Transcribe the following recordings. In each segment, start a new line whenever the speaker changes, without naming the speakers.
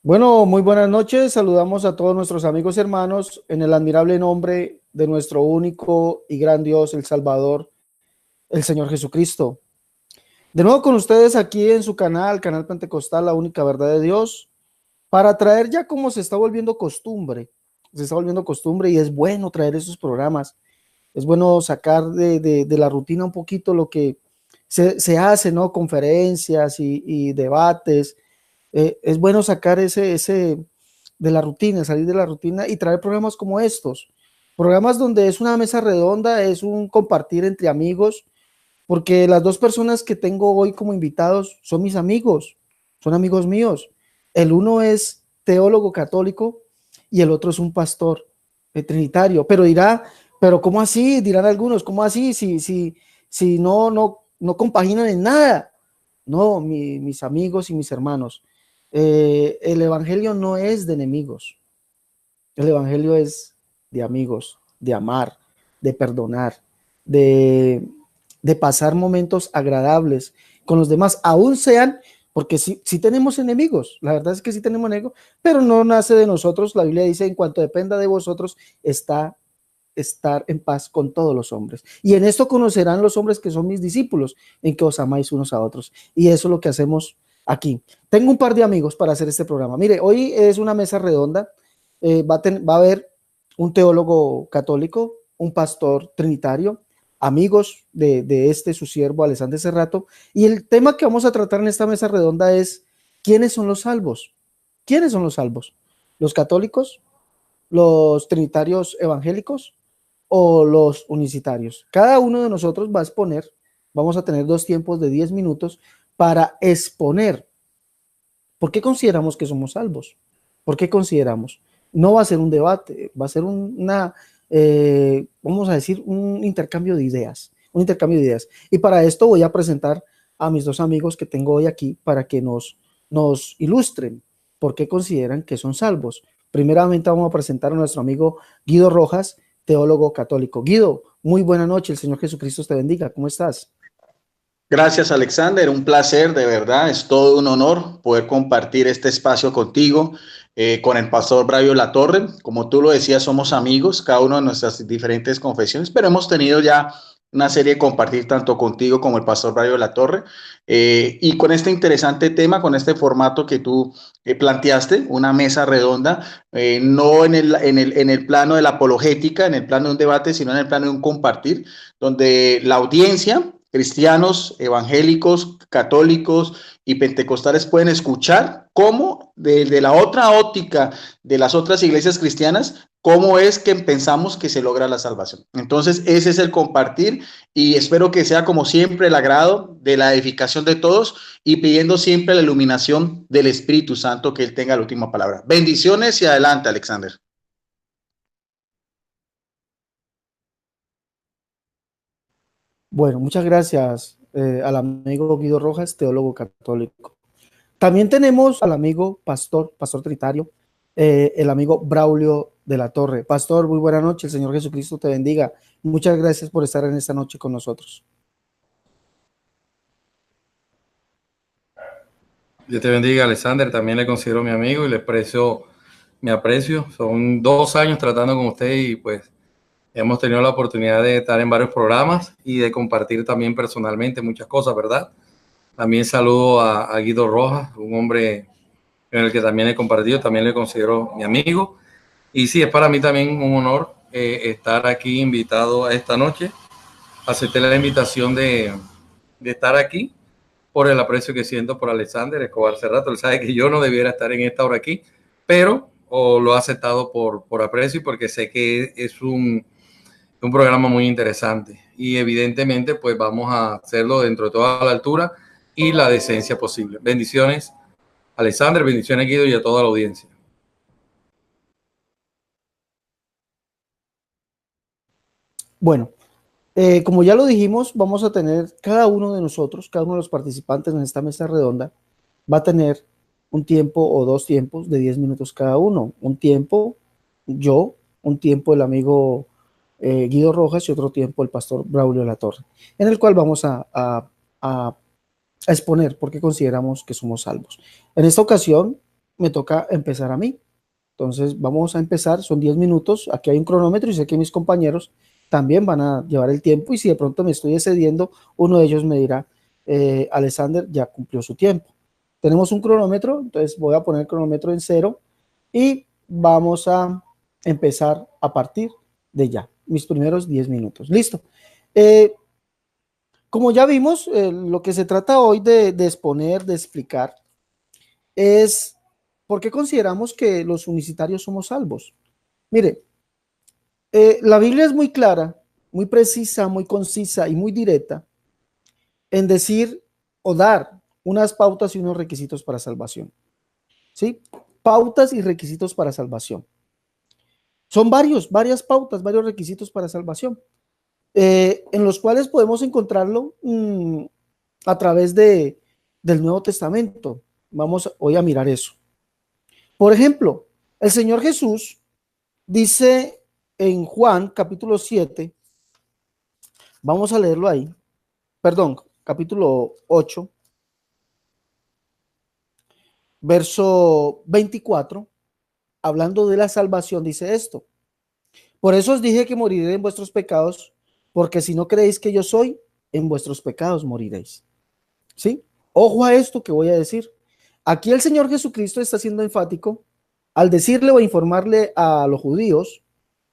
Bueno, muy buenas noches. Saludamos a todos nuestros amigos y hermanos en el admirable nombre de nuestro único y gran Dios, el Salvador, el Señor Jesucristo. De nuevo con ustedes aquí en su canal, Canal Pentecostal, la única verdad de Dios, para traer ya como se está volviendo costumbre y es bueno traer esos programas. Es bueno sacar de la rutina un poquito lo que se hace, ¿no? Conferencias y debates. Es bueno sacar ese de la rutina, salir de la rutina y traer programas como estos, programas donde es una mesa redonda, es un compartir entre amigos, porque las dos personas que tengo hoy como invitados son mis amigos, son amigos míos. El uno es teólogo católico y el otro es un pastor trinitario, pero dirá, pero ¿cómo así? Dirán algunos, ¿cómo así? Si no compaginan en nada. No, mis amigos y mis hermanos, el evangelio no es de enemigos, el evangelio es de amigos, de amar, de perdonar, de, de pasar momentos agradables con los demás, aún sean, porque sí tenemos enemigos, la verdad es que sí tenemos enemigos, pero no nace de nosotros. La Biblia dice: en cuanto dependa de vosotros, está estar en paz con todos los hombres. Y en esto conocerán los hombres que son mis discípulos, en que os amáis unos a otros. Y eso es lo que hacemos aquí. Tengo un par de amigos para hacer este programa. Mire, hoy es una mesa redonda. Va a haber un teólogo católico, un pastor trinitario, amigos de su siervo Alessandro Serrato. Y el tema que vamos a tratar en esta mesa redonda es: ¿quiénes son los salvos? ¿Quiénes son los salvos? ¿Los católicos? ¿Los trinitarios evangélicos? ¿O los unicitarios? Cada uno de nosotros va a exponer, vamos a tener dos tiempos de 10 minutos para exponer por qué consideramos que somos salvos. ¿Por qué consideramos? No va a ser un debate, va a ser vamos a decir, un intercambio de ideas, Y para esto voy a presentar a mis dos amigos que tengo hoy aquí para que nos ilustren por qué consideran que son salvos. Primeramente vamos a presentar a nuestro amigo Guido Rojas, teólogo católico. Guido, muy buena noche, el Señor Jesucristo te bendiga, ¿cómo estás?
Gracias, Alexander. Un placer, de verdad. Es todo un honor poder compartir este espacio contigo, con el pastor Bravio Latorre. Como tú lo decías, somos amigos, cada uno de nuestras diferentes confesiones, pero hemos tenido ya una serie de compartir tanto contigo como el pastor Bravio Latorre. Y con este interesante tema, con este formato que tú planteaste, una mesa redonda, no en el plano de la apologética, en el plano de un debate, sino en el plano de un compartir, donde la audiencia, cristianos, evangélicos, católicos y pentecostales, pueden escuchar cómo desde la otra óptica de las otras iglesias cristianas, cómo es que pensamos que se logra la salvación. Entonces, ese es el compartir y espero que sea como siempre el agrado de la edificación de todos y pidiendo siempre la iluminación del Espíritu Santo, que Él tenga la última palabra. Bendiciones y adelante, Alexander.
Bueno, muchas gracias al amigo Guido Rojas, teólogo católico. También tenemos al amigo pastor trinitario, el amigo Braulio de la Torre. Pastor, muy buena noche, el Señor Jesucristo te bendiga. Muchas gracias por estar en esta noche con nosotros.
Dios te bendiga, Alexander. También le considero mi amigo y le aprecio mi aprecio. Son 2 años tratando con usted y pues hemos tenido la oportunidad de estar en varios programas y de compartir también personalmente muchas cosas, ¿verdad? También saludo a Guido Rojas, un hombre en el que también he compartido, también le considero mi amigo. Y sí, es para mí también un honor estar aquí invitado a esta noche. Acepté la invitación de estar aquí por el aprecio que siento por Alexander Escobar Serrato. Él sabe que yo no debiera estar en esta hora aquí, pero lo he aceptado por aprecio y porque sé que es un programa muy interesante. Y evidentemente, pues vamos a hacerlo dentro de toda la altura y la decencia posible. Bendiciones, Alexander, bendiciones, Guido, y a toda la audiencia.
Bueno, como ya lo dijimos, vamos a tener cada uno de nosotros, cada uno de los participantes en esta mesa redonda, va a tener un tiempo o dos tiempos de 10 minutos cada uno. Un tiempo yo, un tiempo el amigo Guido Rojas y otro tiempo el pastor Braulio Latorre, en el cual vamos a exponer por qué consideramos que somos salvos. En esta ocasión, me toca empezar a mí. Entonces vamos a empezar, son 10 minutos, aquí hay un cronómetro y sé que mis compañeros también van a llevar el tiempo y si de pronto me estoy excediendo, uno de ellos me dirá, Alexander ya cumplió su tiempo. Tenemos un cronómetro, entonces voy a poner el cronómetro en 0 y vamos a empezar a partir de ya, mis primeros 10 minutos. Listo. Como ya vimos, lo que se trata hoy de exponer, de explicar, es por qué consideramos que los unicitarios somos salvos. Mire, la Biblia es muy clara, muy precisa, muy concisa y muy directa en decir o dar unas pautas y unos requisitos para salvación. ¿Sí? Pautas y requisitos para salvación. Son varias pautas, varios requisitos para salvación, en los cuales podemos encontrarlo a través del Nuevo Testamento. Vamos hoy a mirar eso. Por ejemplo, el Señor Jesús dice en Juan capítulo 7, vamos a leerlo ahí, perdón, capítulo 8, verso 24, hablando de la salvación, dice esto: por eso os dije que moriré en vuestros pecados, porque si no creéis que yo soy, en vuestros pecados moriréis. ¿Sí? Ojo a esto que voy a decir. Aquí el Señor Jesucristo está siendo enfático al decirle o informarle a los judíos,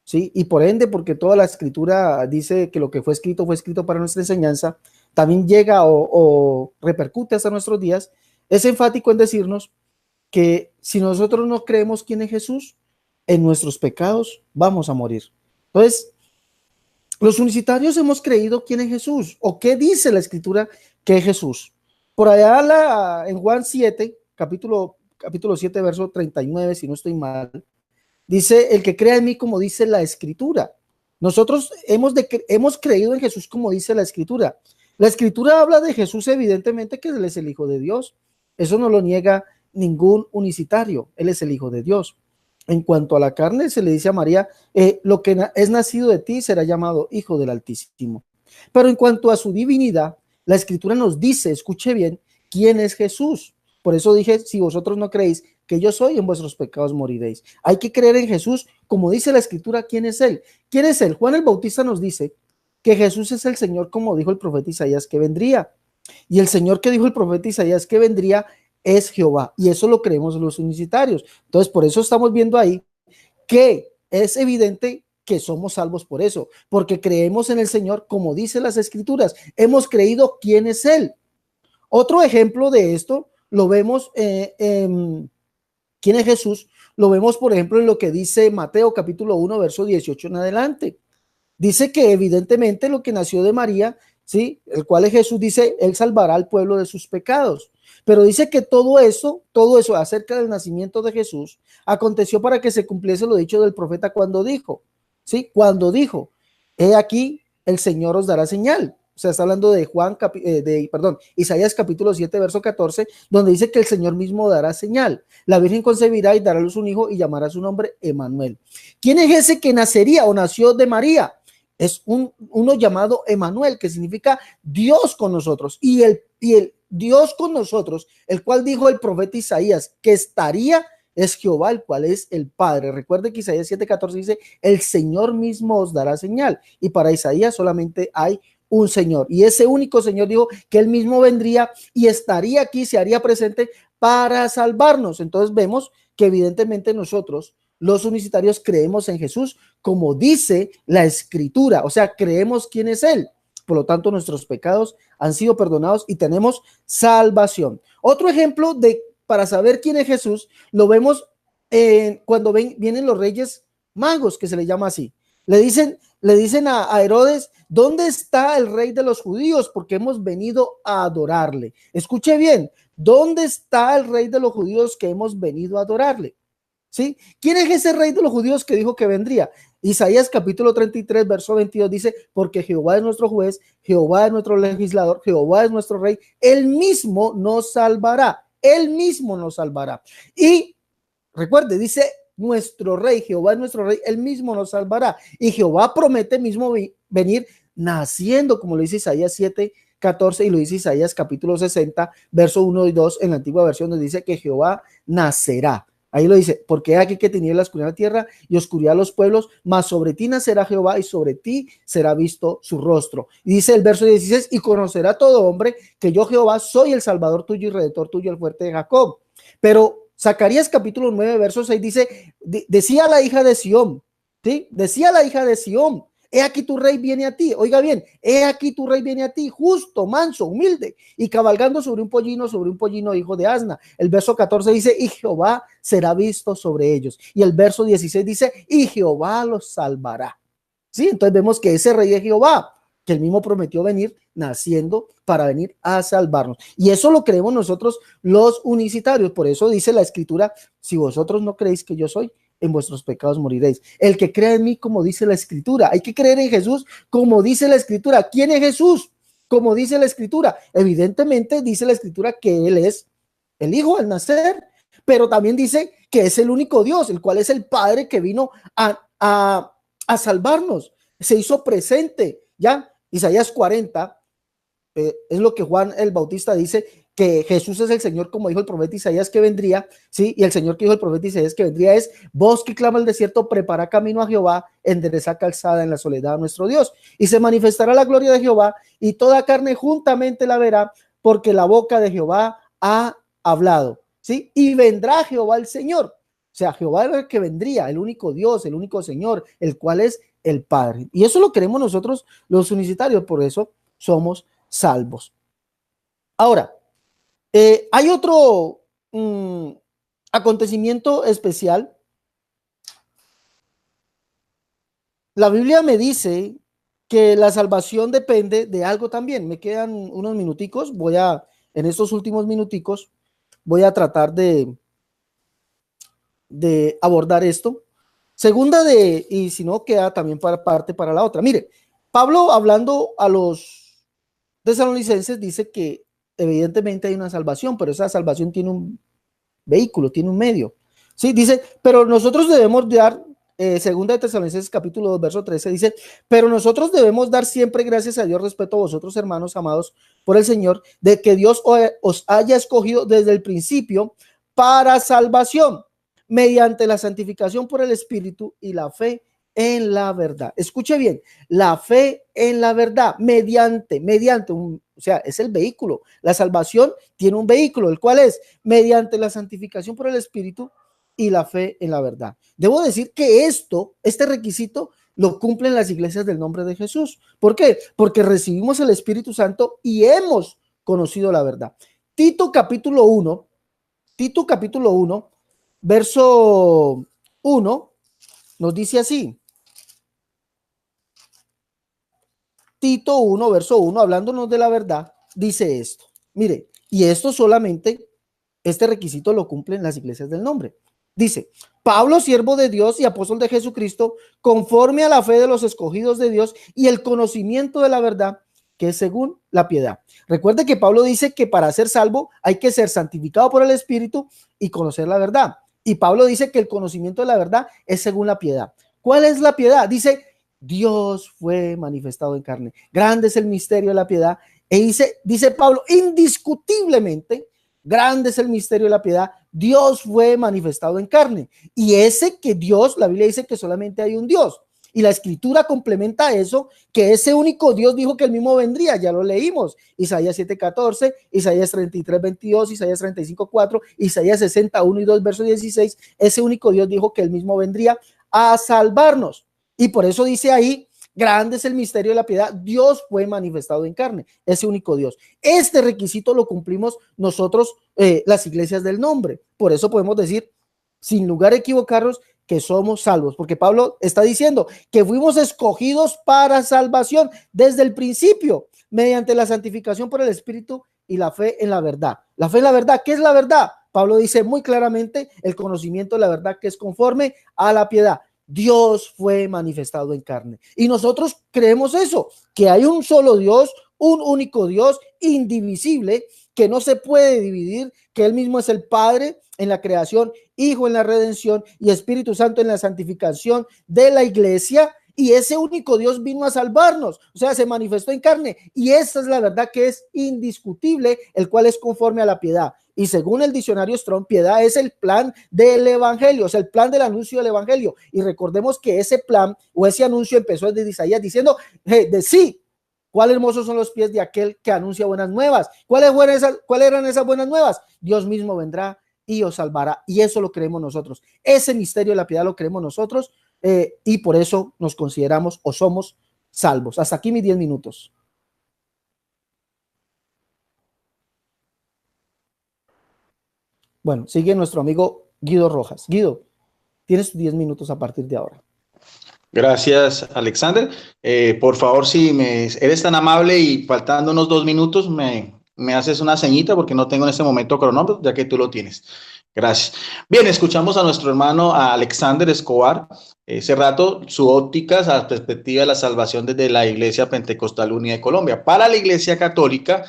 ¿sí? Y por ende, porque toda la escritura dice que lo que fue escrito para nuestra enseñanza, también llega o repercute hasta nuestros días. Es enfático en decirnos que si nosotros no creemos quién es Jesús, en nuestros pecados vamos a morir. Entonces, los unicitarios hemos creído quién es Jesús o qué dice la escritura que es Jesús. Por allá en Juan 7, capítulo 7, verso 39, si no estoy mal, dice: el que crea en mí, como dice la escritura. Nosotros hemos creído en Jesús como dice la escritura. La escritura habla de Jesús, evidentemente, que Él es el Hijo de Dios. Eso no lo niega ningún unicitario. Él es el Hijo de Dios. En cuanto a la carne, se le dice a María, lo que es nacido de ti será llamado Hijo del Altísimo. Pero en cuanto a su divinidad, la escritura nos dice, escuche bien, quién es Jesús. Por eso dije, si vosotros no creéis que yo soy, en vuestros pecados moriréis. Hay que creer en Jesús, como dice la escritura, ¿quién es Él? ¿Quién es Él? Juan el Bautista nos dice que Jesús es el Señor, como dijo el profeta Isaías que vendría. Y el Señor que dijo el profeta Isaías que vendría es Jehová. Y eso lo creemos los unicitarios. Entonces, por eso estamos viendo ahí que es evidente que somos salvos por eso, porque creemos en el Señor, como dice las escrituras. Hemos creído quién es Él. Otro ejemplo de esto lo vemos quién es Jesús, lo vemos por ejemplo en lo que dice Mateo capítulo 1 verso 18 en adelante. Dice que evidentemente lo que nació de María, ¿sí? El cual es Jesús, dice, Él salvará al pueblo de sus pecados. Pero dice que todo eso acerca del nacimiento de Jesús aconteció para que se cumpliese lo dicho del profeta cuando dijo, ¿sí? Cuando dijo, he aquí el Señor os dará señal. O sea, está hablando de Isaías capítulo 7, verso 14, donde dice que el Señor mismo dará señal. La Virgen concebirá y dará a luz un hijo y llamará su nombre Emanuel. ¿Quién es ese que nacería o nació de María? Es uno llamado Emanuel, que significa Dios con nosotros. Y el Dios con nosotros, el cual dijo el profeta Isaías que estaría, es Jehová, el cual es el Padre. Recuerde que Isaías 7:14 dice, el Señor mismo os dará señal. Y para Isaías solamente hay un Señor. Y ese único Señor dijo que Él mismo vendría y estaría aquí, se haría presente para salvarnos. Entonces vemos que evidentemente nosotros, los unicitarios, creemos en Jesús como dice la escritura. O sea, creemos quién es Él. Por lo tanto, nuestros pecados han sido perdonados y tenemos salvación. Otro ejemplo para saber quién es Jesús, lo vemos cuando vienen los reyes magos, que se le llama así. Le dicen a Herodes, ¿dónde está el rey de los judíos? Porque hemos venido a adorarle. Escuche bien, ¿dónde está el rey de los judíos que hemos venido a adorarle? ¿Sí? ¿Quién es ese rey de los judíos que dijo que vendría? Isaías capítulo 33, verso 22 dice, porque Jehová es nuestro juez, Jehová es nuestro legislador, Jehová es nuestro rey, Él mismo nos salvará, Él mismo nos salvará. Y recuerde, dice nuestro rey, Jehová es nuestro rey, Él mismo nos salvará. Y Jehová promete mismo venir naciendo, como lo dice Isaías 7, 14 y lo dice Isaías capítulo 60, verso 1 y 2 en la antigua versión, donde dice que Jehová nacerá. Ahí lo dice, porque aquí que tenía la oscuridad de la tierra y oscuridad los pueblos, mas sobre ti nacerá Jehová y sobre ti será visto su rostro. Y dice el verso 16, y conocerá todo hombre que yo Jehová soy el Salvador tuyo y Redentor tuyo, el fuerte de Jacob. Pero Zacarías capítulo 9, verso 6 dice, decía la hija de Sión, ¿sí? Decía la hija de Sión, he aquí tu rey viene a ti, oiga bien, he aquí tu rey viene a ti, justo, manso, humilde, y cabalgando sobre un pollino hijo de asna. El verso 14 dice, y Jehová será visto sobre ellos. Y el verso 16 dice, y Jehová los salvará. Sí, entonces vemos que ese rey es Jehová, que él mismo prometió venir naciendo para venir a salvarnos. Y eso lo creemos nosotros los unicitarios. Por eso dice la escritura, si vosotros no creéis que yo soy, en vuestros pecados moriréis. El que crea en mí, como dice la escritura, hay que creer en Jesús como dice la escritura. ¿Quién es Jesús? Como dice la escritura. Evidentemente dice la escritura que él es el Hijo al nacer, pero también dice que es el único Dios, el cual es el Padre que vino a salvarnos. Se hizo presente, ¿ya? Isaías 40 es lo que Juan el Bautista dice, que Jesús es el Señor, como dijo el profeta Isaías que vendría, ¿sí? Y el Señor que dijo el profeta Isaías que vendría es, voz que clama el desierto, prepara camino a Jehová, endereza calzada en la soledad a nuestro Dios. Y se manifestará la gloria de Jehová, y toda carne juntamente la verá, porque la boca de Jehová ha hablado, ¿sí? Y vendrá Jehová el Señor. O sea, Jehová es el que vendría, el único Dios, el único Señor, el cual es el Padre. Y eso lo queremos nosotros los unicitarios, por eso somos salvos. Ahora, hay otro acontecimiento especial. La Biblia me dice que la salvación depende de algo también. Me quedan unos minuticos. En estos últimos minuticos, voy a tratar de abordar esto. Y si no, queda también para la otra. Mire, Pablo, hablando a los tesalonicenses, dice que evidentemente hay una salvación, pero esa salvación tiene un vehículo, tiene un medio. Sí, dice, pero nosotros debemos dar, segunda de Tesalonicenses capítulo 2, verso 13, dice, pero nosotros debemos dar siempre gracias a Dios respecto a vosotros, hermanos amados por el Señor, de que Dios os haya escogido desde el principio para salvación, mediante la santificación por el Espíritu y la fe en la verdad. Escuche bien, la fe en la verdad, mediante o sea, es el vehículo. La salvación tiene un vehículo, el cual es mediante la santificación por el Espíritu y la fe en la verdad. Debo decir que este requisito lo cumplen las iglesias del nombre de Jesús. ¿Por qué? Porque recibimos el Espíritu Santo y hemos conocido la verdad. Tito capítulo 1, verso 1, nos dice así. Tito 1, verso 1, hablándonos de la verdad, dice esto. Mire, y esto solamente, este requisito lo cumplen las iglesias del nombre. Dice, Pablo, siervo de Dios y apóstol de Jesucristo, conforme a la fe de los escogidos de Dios y el conocimiento de la verdad, que es según la piedad. Recuerde que Pablo dice que para ser salvo hay que ser santificado por el Espíritu y conocer la verdad. Y Pablo dice que el conocimiento de la verdad es según la piedad. ¿Cuál es la piedad? Dice, Dios fue manifestado en carne. Grande es el misterio de la piedad. E dice Pablo, indiscutiblemente, grande es el misterio de la piedad. Dios fue manifestado en carne. Y ese que Dios, la Biblia dice que solamente hay un Dios. Y la escritura complementa eso, que ese único Dios dijo que el mismo vendría. Ya lo leímos. Isaías 7:14, Isaías 33:22, Isaías 35:4, Isaías 61 y 2, verso 16. Ese único Dios dijo que el mismo vendría a salvarnos. Y por eso dice ahí, grande es el misterio de la piedad, Dios fue manifestado en carne, ese único Dios. Este requisito lo cumplimos nosotros, las iglesias del nombre. Por eso podemos decir, sin lugar a equivocarnos, que somos salvos, porque Pablo está diciendo que fuimos escogidos para salvación desde el principio, mediante la santificación por el Espíritu y la fe en la verdad. La fe en la verdad, ¿qué es la verdad? Pablo dice muy claramente el conocimiento de la verdad que es conforme a la piedad. Dios fue manifestado en carne. Y nosotros creemos eso, que hay un solo Dios, un único Dios, indivisible, que no se puede dividir, que Él mismo es el Padre en la creación, Hijo en la redención y Espíritu Santo en la santificación de la iglesia, y ese único Dios vino a salvarnos, o sea, se manifestó en carne, y esa es la verdad que es indiscutible, el cual es conforme a la piedad. Y según el diccionario Strong, piedad es el plan del evangelio, o sea, el plan del anuncio del evangelio. Y recordemos que ese plan o ese anuncio empezó desde Isaías diciendo, sí, cuál hermosos son los pies de aquel que anuncia buenas nuevas. ¿Cuáles eran esas buenas nuevas? Dios mismo vendrá y os salvará. Y eso lo creemos nosotros. Ese misterio de la piedad lo creemos nosotros, y por eso nos consideramos o somos salvos. Hasta aquí mis 10 minutos. Bueno, sigue nuestro amigo Guido Rojas. Guido, tienes 10 minutos a partir de ahora.
Gracias, Alexander. Por favor, si eres tan amable y faltando unos 2 minutos, me haces una ceñita porque no tengo en este momento cronómetro, ya que tú lo tienes. Gracias. Bien, escuchamos a nuestro hermano a Alexander Escobar. Ese rato, su óptica, a la perspectiva de la salvación desde la Iglesia Pentecostal Unida de Colombia. Para la Iglesia Católica,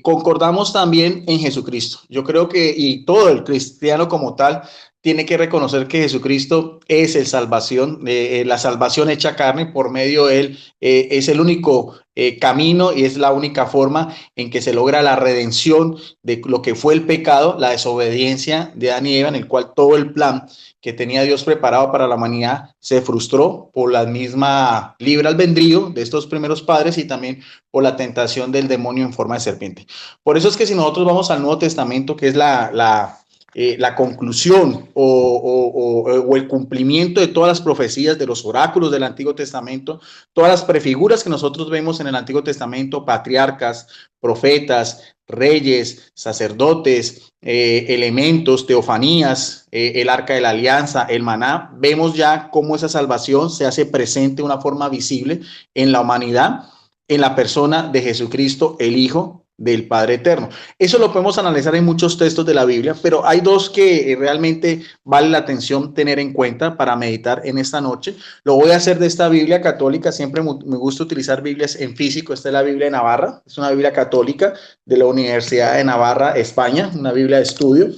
concordamos también en Jesucristo. Yo creo que, y todo el cristiano como tal, tiene que reconocer que Jesucristo es la salvación hecha carne. Por medio de él es el único camino y es la única forma en que se logra la redención de lo que fue el pecado, la desobediencia de Adán y Eva, en el cual todo el plan que tenía Dios preparado para la humanidad se frustró por la misma libre albedrío de estos primeros padres y también por la tentación del demonio en forma de serpiente. Por eso es que si nosotros vamos al Nuevo Testamento, que es la conclusión o el cumplimiento de todas las profecías de los oráculos del Antiguo Testamento, todas las prefiguras que nosotros vemos en el Antiguo Testamento, patriarcas, profetas, reyes, sacerdotes, elementos, teofanías, el arca de la alianza, el maná, vemos ya cómo esa salvación se hace presente de una forma visible en la humanidad, en la persona de Jesucristo, el Hijo del Padre Eterno. Eso lo podemos analizar en muchos textos de la Biblia, pero hay dos que realmente vale la atención tener en cuenta para meditar en esta noche. Lo voy a hacer de esta Biblia católica. Siempre me gusta utilizar Biblias en físico. Esta es la Biblia de Navarra, es una Biblia católica de la Universidad de Navarra, España, una Biblia de estudio.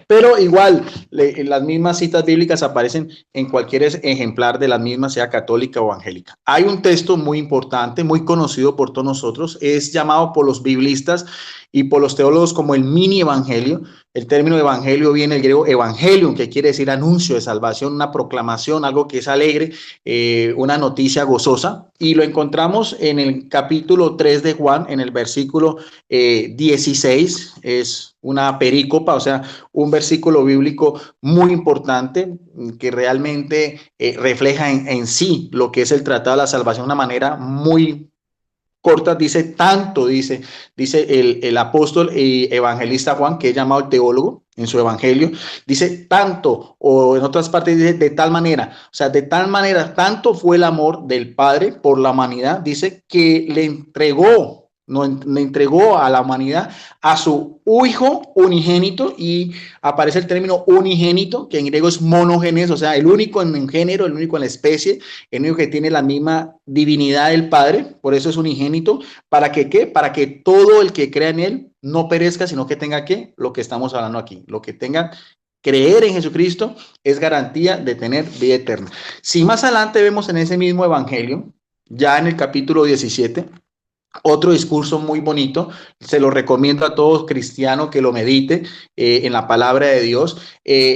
Pero igual, las mismas citas bíblicas aparecen en cualquier ejemplar de la misma, sea católica o evangélica. Hay un texto muy importante, muy conocido por todos nosotros, es llamado por los biblistas y por los teólogos como el mini evangelio. El término evangelio viene del griego evangelium, que quiere decir anuncio de salvación, una proclamación, algo que es alegre, una noticia gozosa. Y lo encontramos en el capítulo 3 de Juan, en el versículo 16. Es una perícopa, o sea, un versículo bíblico muy importante que realmente refleja en sí lo que es el tratado de la salvación de una manera muy corta. Dice el apóstol y evangelista Juan, que es llamado el teólogo en su evangelio, dice tanto, o en otras partes dice de tal manera, o sea, de tal manera, tanto fue el amor del Padre por la humanidad, dice que le entregó a la humanidad a su Hijo unigénito, y aparece el término unigénito, que en griego es monogenes, o sea, el único en un género, el único en la especie, el único que tiene la misma divinidad del Padre, por eso es unigénito. ¿Para que qué? Para que todo el que crea en él no perezca, sino que tenga ¿qué? Lo que estamos hablando aquí, lo que tenga. Creer en Jesucristo es garantía de tener vida eterna. Si más adelante vemos en ese mismo evangelio, ya en el capítulo 17, otro discurso muy bonito, se lo recomiendo a todo cristiano que lo medite en la palabra de Dios,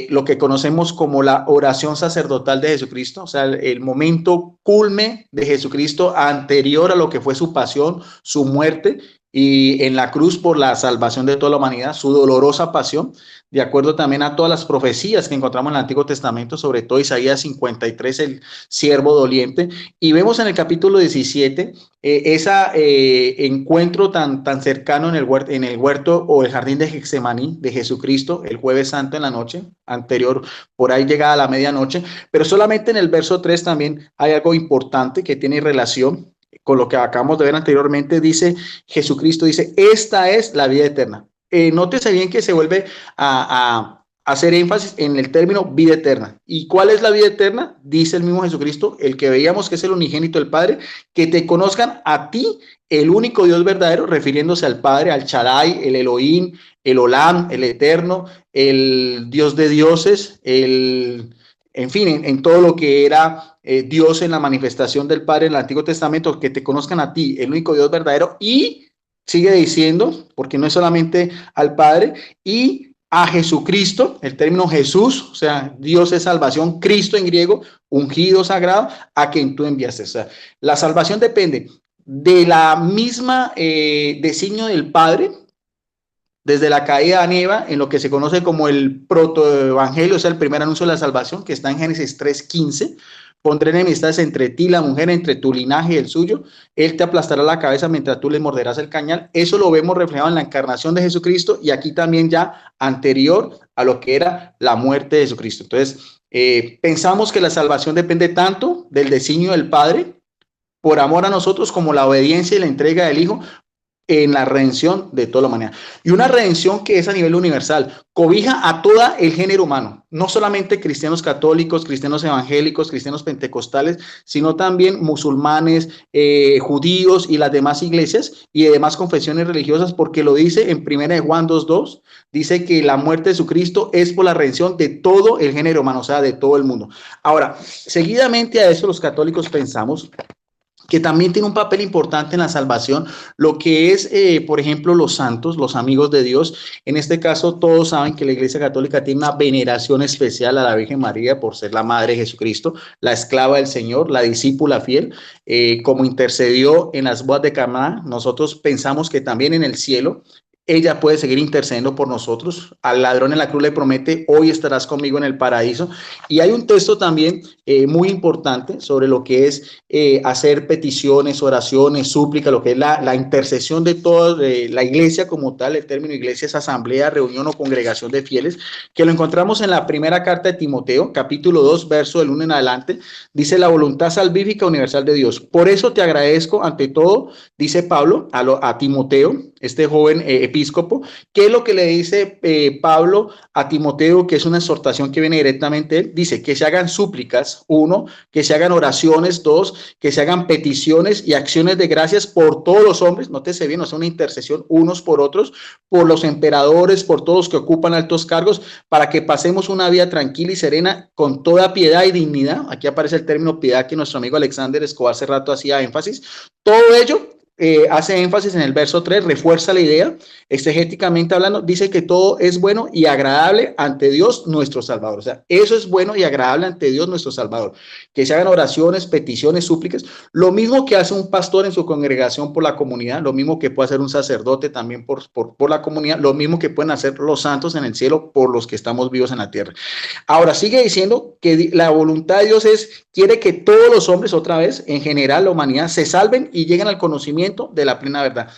lo que conocemos como la oración sacerdotal de Jesucristo, o sea, el momento culme de Jesucristo anterior a lo que fue su pasión, su muerte y en la cruz por la salvación de toda la humanidad, su dolorosa pasión, de acuerdo también a todas las profecías que encontramos en el Antiguo Testamento, sobre todo Isaías 53, el siervo doliente. Y vemos en el capítulo 17 ese encuentro tan cercano en el huerto o el jardín de Getsemaní de Jesucristo, el jueves santo en la noche, anterior, por ahí llegada a la medianoche. Pero solamente en el verso 3 también hay algo importante que tiene relación con lo que acabamos de ver anteriormente. Dice Jesucristo, dice, esta es la vida eterna. Nótese bien que se vuelve a hacer énfasis en el término vida eterna. ¿Y cuál es la vida eterna? Dice el mismo Jesucristo, el que veíamos que es el unigénito del Padre, que te conozcan a ti, el único Dios verdadero, refiriéndose al Padre, al Shaddai, el Elohim, el Olam, el Eterno, el Dios de dioses, el en fin, en todo lo que era Dios en la manifestación del Padre en el Antiguo Testamento, que te conozcan a ti, el único Dios verdadero, y sigue diciendo, porque no es solamente al Padre, y a Jesucristo, el término Jesús, o sea, Dios es salvación, Cristo en griego, ungido, sagrado, a quien tú enviaste. O sea, la salvación depende de la misma designio del Padre, desde la caída de Eva, en lo que se conoce como el protoevangelio, o sea, el primer anuncio de la salvación, que está en Génesis 3:15. Pondré enemistades entre ti y la mujer, entre tu linaje y el suyo. Él te aplastará la cabeza mientras tú le morderás el cañal. Eso lo vemos reflejado en la encarnación de Jesucristo y aquí también ya anterior a lo que era la muerte de Jesucristo. Entonces, pensamos que la salvación depende tanto del designio del Padre por amor a nosotros como la obediencia y la entrega del Hijo en la redención de toda la humanidad. Y una redención que es a nivel universal, cobija a todo el género humano, no solamente cristianos católicos, cristianos evangélicos, cristianos pentecostales, sino también musulmanes, judíos y las demás iglesias y demás confesiones religiosas, porque lo dice en 1 Juan 2:2, dice que la muerte de Jesucristo es por la redención de todo el género humano, o sea, de todo el mundo. Ahora, seguidamente a eso los católicos pensamos que también tiene un papel importante en la salvación, lo que es, por ejemplo, los santos, los amigos de Dios. En este caso, todos saben que la Iglesia Católica tiene una veneración especial a la Virgen María por ser la Madre de Jesucristo, la esclava del Señor, la discípula fiel, como intercedió en las bodas de Caná. Nosotros pensamos que también en el cielo ella puede seguir intercediendo por nosotros. Al ladrón en la cruz le promete, hoy estarás conmigo en el paraíso. Y hay un texto también muy importante sobre lo que es hacer peticiones, oraciones, súplica, lo que es la intercesión de toda la iglesia como tal. El término iglesia es asamblea, reunión o congregación de fieles, que lo encontramos en la primera carta de Timoteo, capítulo 2, verso del 1 en adelante. Dice: la voluntad salvífica universal de Dios. Por eso te agradezco ante todo, dice Pablo a Timoteo, este joven episcopo. ¿Qué es lo que le dice Pablo a Timoteo? Que es una exhortación que viene directamente de él. Dice que se hagan súplicas, 1, que se hagan oraciones, 2, que se hagan peticiones y acciones de gracias por todos los hombres. Nótese bien, es una intercesión unos por otros, por los emperadores, por todos los que ocupan altos cargos, para que pasemos una vida tranquila y serena con toda piedad y dignidad. Aquí aparece el término piedad que nuestro amigo Alexander Escobar hace rato hacía énfasis. Todo ello hace énfasis en el verso 3, refuerza la idea, exegéticamente hablando, dice que todo es bueno y agradable ante Dios nuestro Salvador. O sea, eso es bueno y agradable ante Dios nuestro Salvador. Que se hagan oraciones, peticiones, súplicas, lo mismo que hace un pastor en su congregación por la comunidad, lo mismo que puede hacer un sacerdote también por la comunidad, lo mismo que pueden hacer los santos en el cielo por los que estamos vivos en la tierra. Ahora, sigue diciendo que la voluntad de Dios quiere que todos los hombres, otra vez, en general la humanidad, se salven y lleguen al conocimiento de la plena verdad.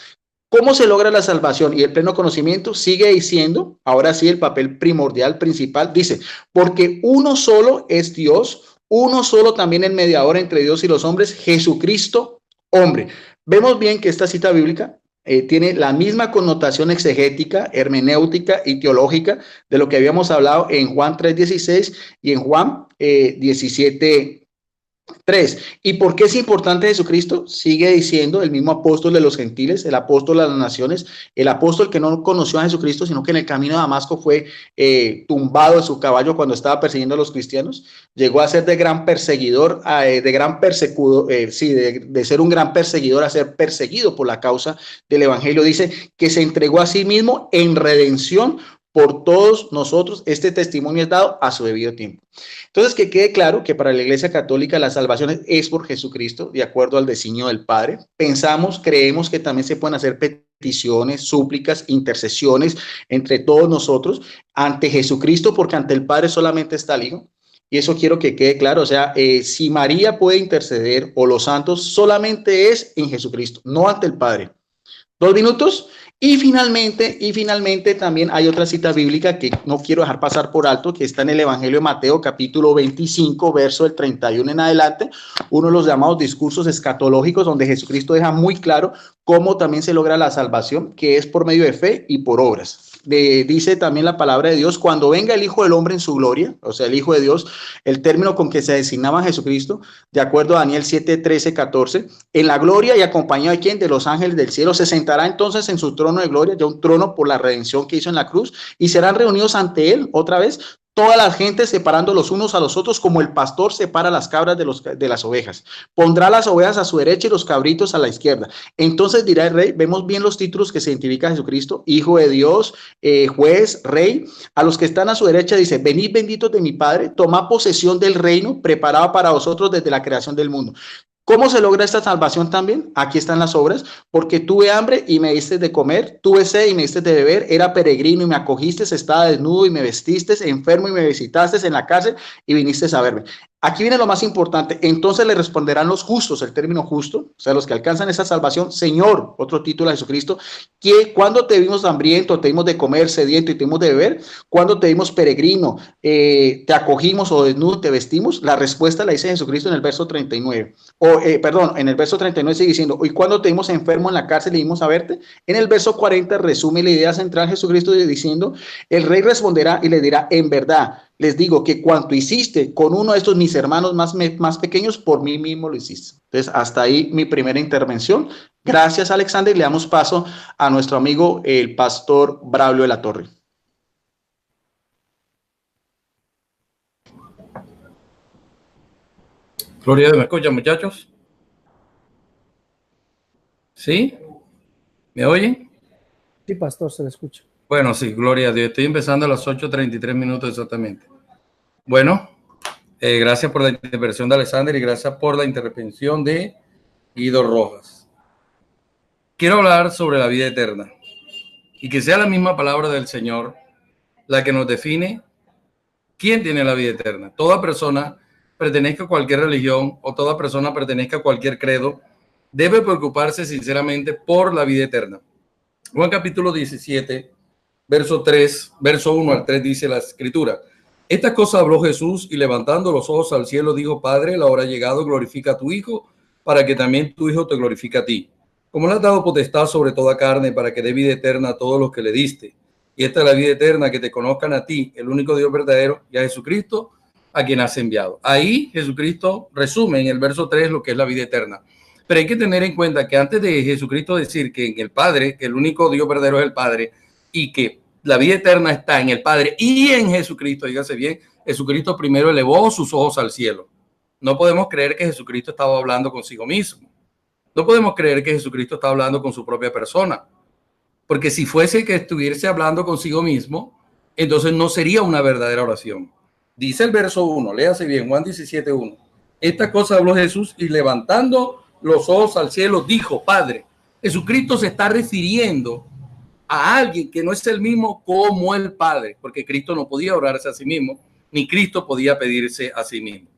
¿Cómo se logra la salvación y el pleno conocimiento? Sigue diciendo, ahora sí, el papel primordial, principal, dice, porque uno solo es Dios, uno solo también el mediador entre Dios y los hombres, Jesucristo, hombre. Vemos bien que esta cita bíblica tiene la misma connotación exegética, hermenéutica y teológica de lo que habíamos hablado en Juan 3:16 y en Juan 17:3. ¿Y por qué es importante Jesucristo? Sigue diciendo el mismo apóstol de los gentiles, el apóstol de las naciones, el apóstol que no conoció a Jesucristo, sino que en el camino de Damasco fue tumbado de su caballo cuando estaba persiguiendo a los cristianos. Llegó a ser de gran perseguidor, de ser un gran perseguidor a ser perseguido por la causa del evangelio. Dice que se entregó a sí mismo en redención por todos nosotros. Este testimonio es dado a su debido tiempo. Entonces, que quede claro que para la Iglesia Católica la salvación es por Jesucristo, de acuerdo al designio del Padre. Creemos que también se pueden hacer peticiones, súplicas, intercesiones entre todos nosotros ante Jesucristo, porque ante el Padre solamente está el Hijo. Y eso quiero que quede claro. O sea, si María puede interceder o los santos, solamente es en Jesucristo, no ante el Padre. 2 minutos. Y finalmente también hay otra cita bíblica que no quiero dejar pasar por alto, que está en el Evangelio de Mateo, capítulo 25, verso del 31 en adelante, uno de los llamados discursos escatológicos, donde Jesucristo deja muy claro cómo también se logra la salvación, que es por medio de fe y por obras. Dice también la palabra de Dios, cuando venga el Hijo del Hombre en su gloria, o sea, el Hijo de Dios, el término con que se designaba a Jesucristo, de acuerdo a Daniel 7, 13, 14, en la gloria y acompañado de ¿quién? De los ángeles del cielo, se sentará entonces en su trono de gloria, ya un trono por la redención que hizo en la cruz, y serán reunidos ante él otra vez toda la gente separando los unos a los otros, como el pastor separa las cabras de las ovejas. Pondrá las ovejas a su derecha y los cabritos a la izquierda. Entonces dirá el rey, vemos bien los títulos que se identifica a Jesucristo, Hijo de Dios, juez, rey. A los que están a su derecha dice, venid benditos de mi Padre, tomad posesión del reino preparado para vosotros desde la creación del mundo. ¿Cómo se logra esta salvación también? Aquí están las obras. Porque tuve hambre y me diste de comer, tuve sed y me diste de beber, era peregrino y me acogiste, estaba desnudo y me vestiste, enfermo y me visitaste, en la cárcel y viniste a verme. Aquí viene lo más importante. Entonces le responderán los justos, el término justo, o sea, los que alcanzan esa salvación, Señor, otro título de Jesucristo, que cuando te vimos hambriento, te dimos de comer, sediento y te dimos de beber, cuando te vimos peregrino, te acogimos o desnudo, te vestimos. La respuesta la dice Jesucristo en el verso 39. En el verso 39 sigue diciendo, y cuando te vimos enfermo en la cárcel y dimos a verte. En el verso 40 resume la idea central Jesucristo diciendo, el rey responderá y le dirá, en verdad, les digo que cuanto hiciste con uno de estos mis hermanos más pequeños, por mí mismo lo hiciste. Entonces, hasta ahí mi primera intervención. Gracias, Alexander. Le damos paso a nuestro amigo, el pastor Braulio de la Torre.
Gloria a Dios, ¿me escuchan, muchachos? ¿Sí? ¿Me oyen?
Sí, pastor, se le escucha.
Bueno, sí, gloria a Dios. Estoy empezando a las 8:33 minutos exactamente. Bueno, gracias por la intervención de Alexander y gracias por la intervención de Guido Rojas. Quiero hablar sobre la vida eterna y que sea la misma palabra del Señor la que nos define quién tiene la vida eterna. Toda persona, pertenezca a cualquier religión o toda persona pertenezca a cualquier credo, debe preocuparse sinceramente por la vida eterna. Juan capítulo 17, verso 1 al 3 dice la escritura. Estas cosas habló Jesús y levantando los ojos al cielo dijo, Padre, la hora ha llegado, glorifica a tu Hijo, para que también tu Hijo te glorifique a ti. Como le has dado potestad sobre toda carne, para que dé vida eterna a todos los que le diste. Y esta es la vida eterna, que te conozcan a ti, el único Dios verdadero, y a Jesucristo, a quien has enviado. Ahí Jesucristo resume en el verso 3 lo que es la vida eterna. Pero hay que tener en cuenta que antes de Jesucristo decir que en el Padre, que el único Dios verdadero es el Padre, y que la vida eterna está en el Padre y en Jesucristo, dígase bien, Jesucristo primero elevó sus ojos al cielo. No podemos creer que Jesucristo estaba hablando consigo mismo. No podemos creer que Jesucristo está hablando con su propia persona. Porque si fuese que estuviese hablando consigo mismo, entonces no sería una verdadera oración. Dice el verso 1, léase bien, Juan 17:1. Esta cosa habló Jesús y levantando los ojos al cielo dijo, Padre. Jesucristo se está refiriendo a alguien que no es el mismo como el Padre, porque Cristo no podía orarse a sí mismo, ni Cristo podía pedirse a sí mismo.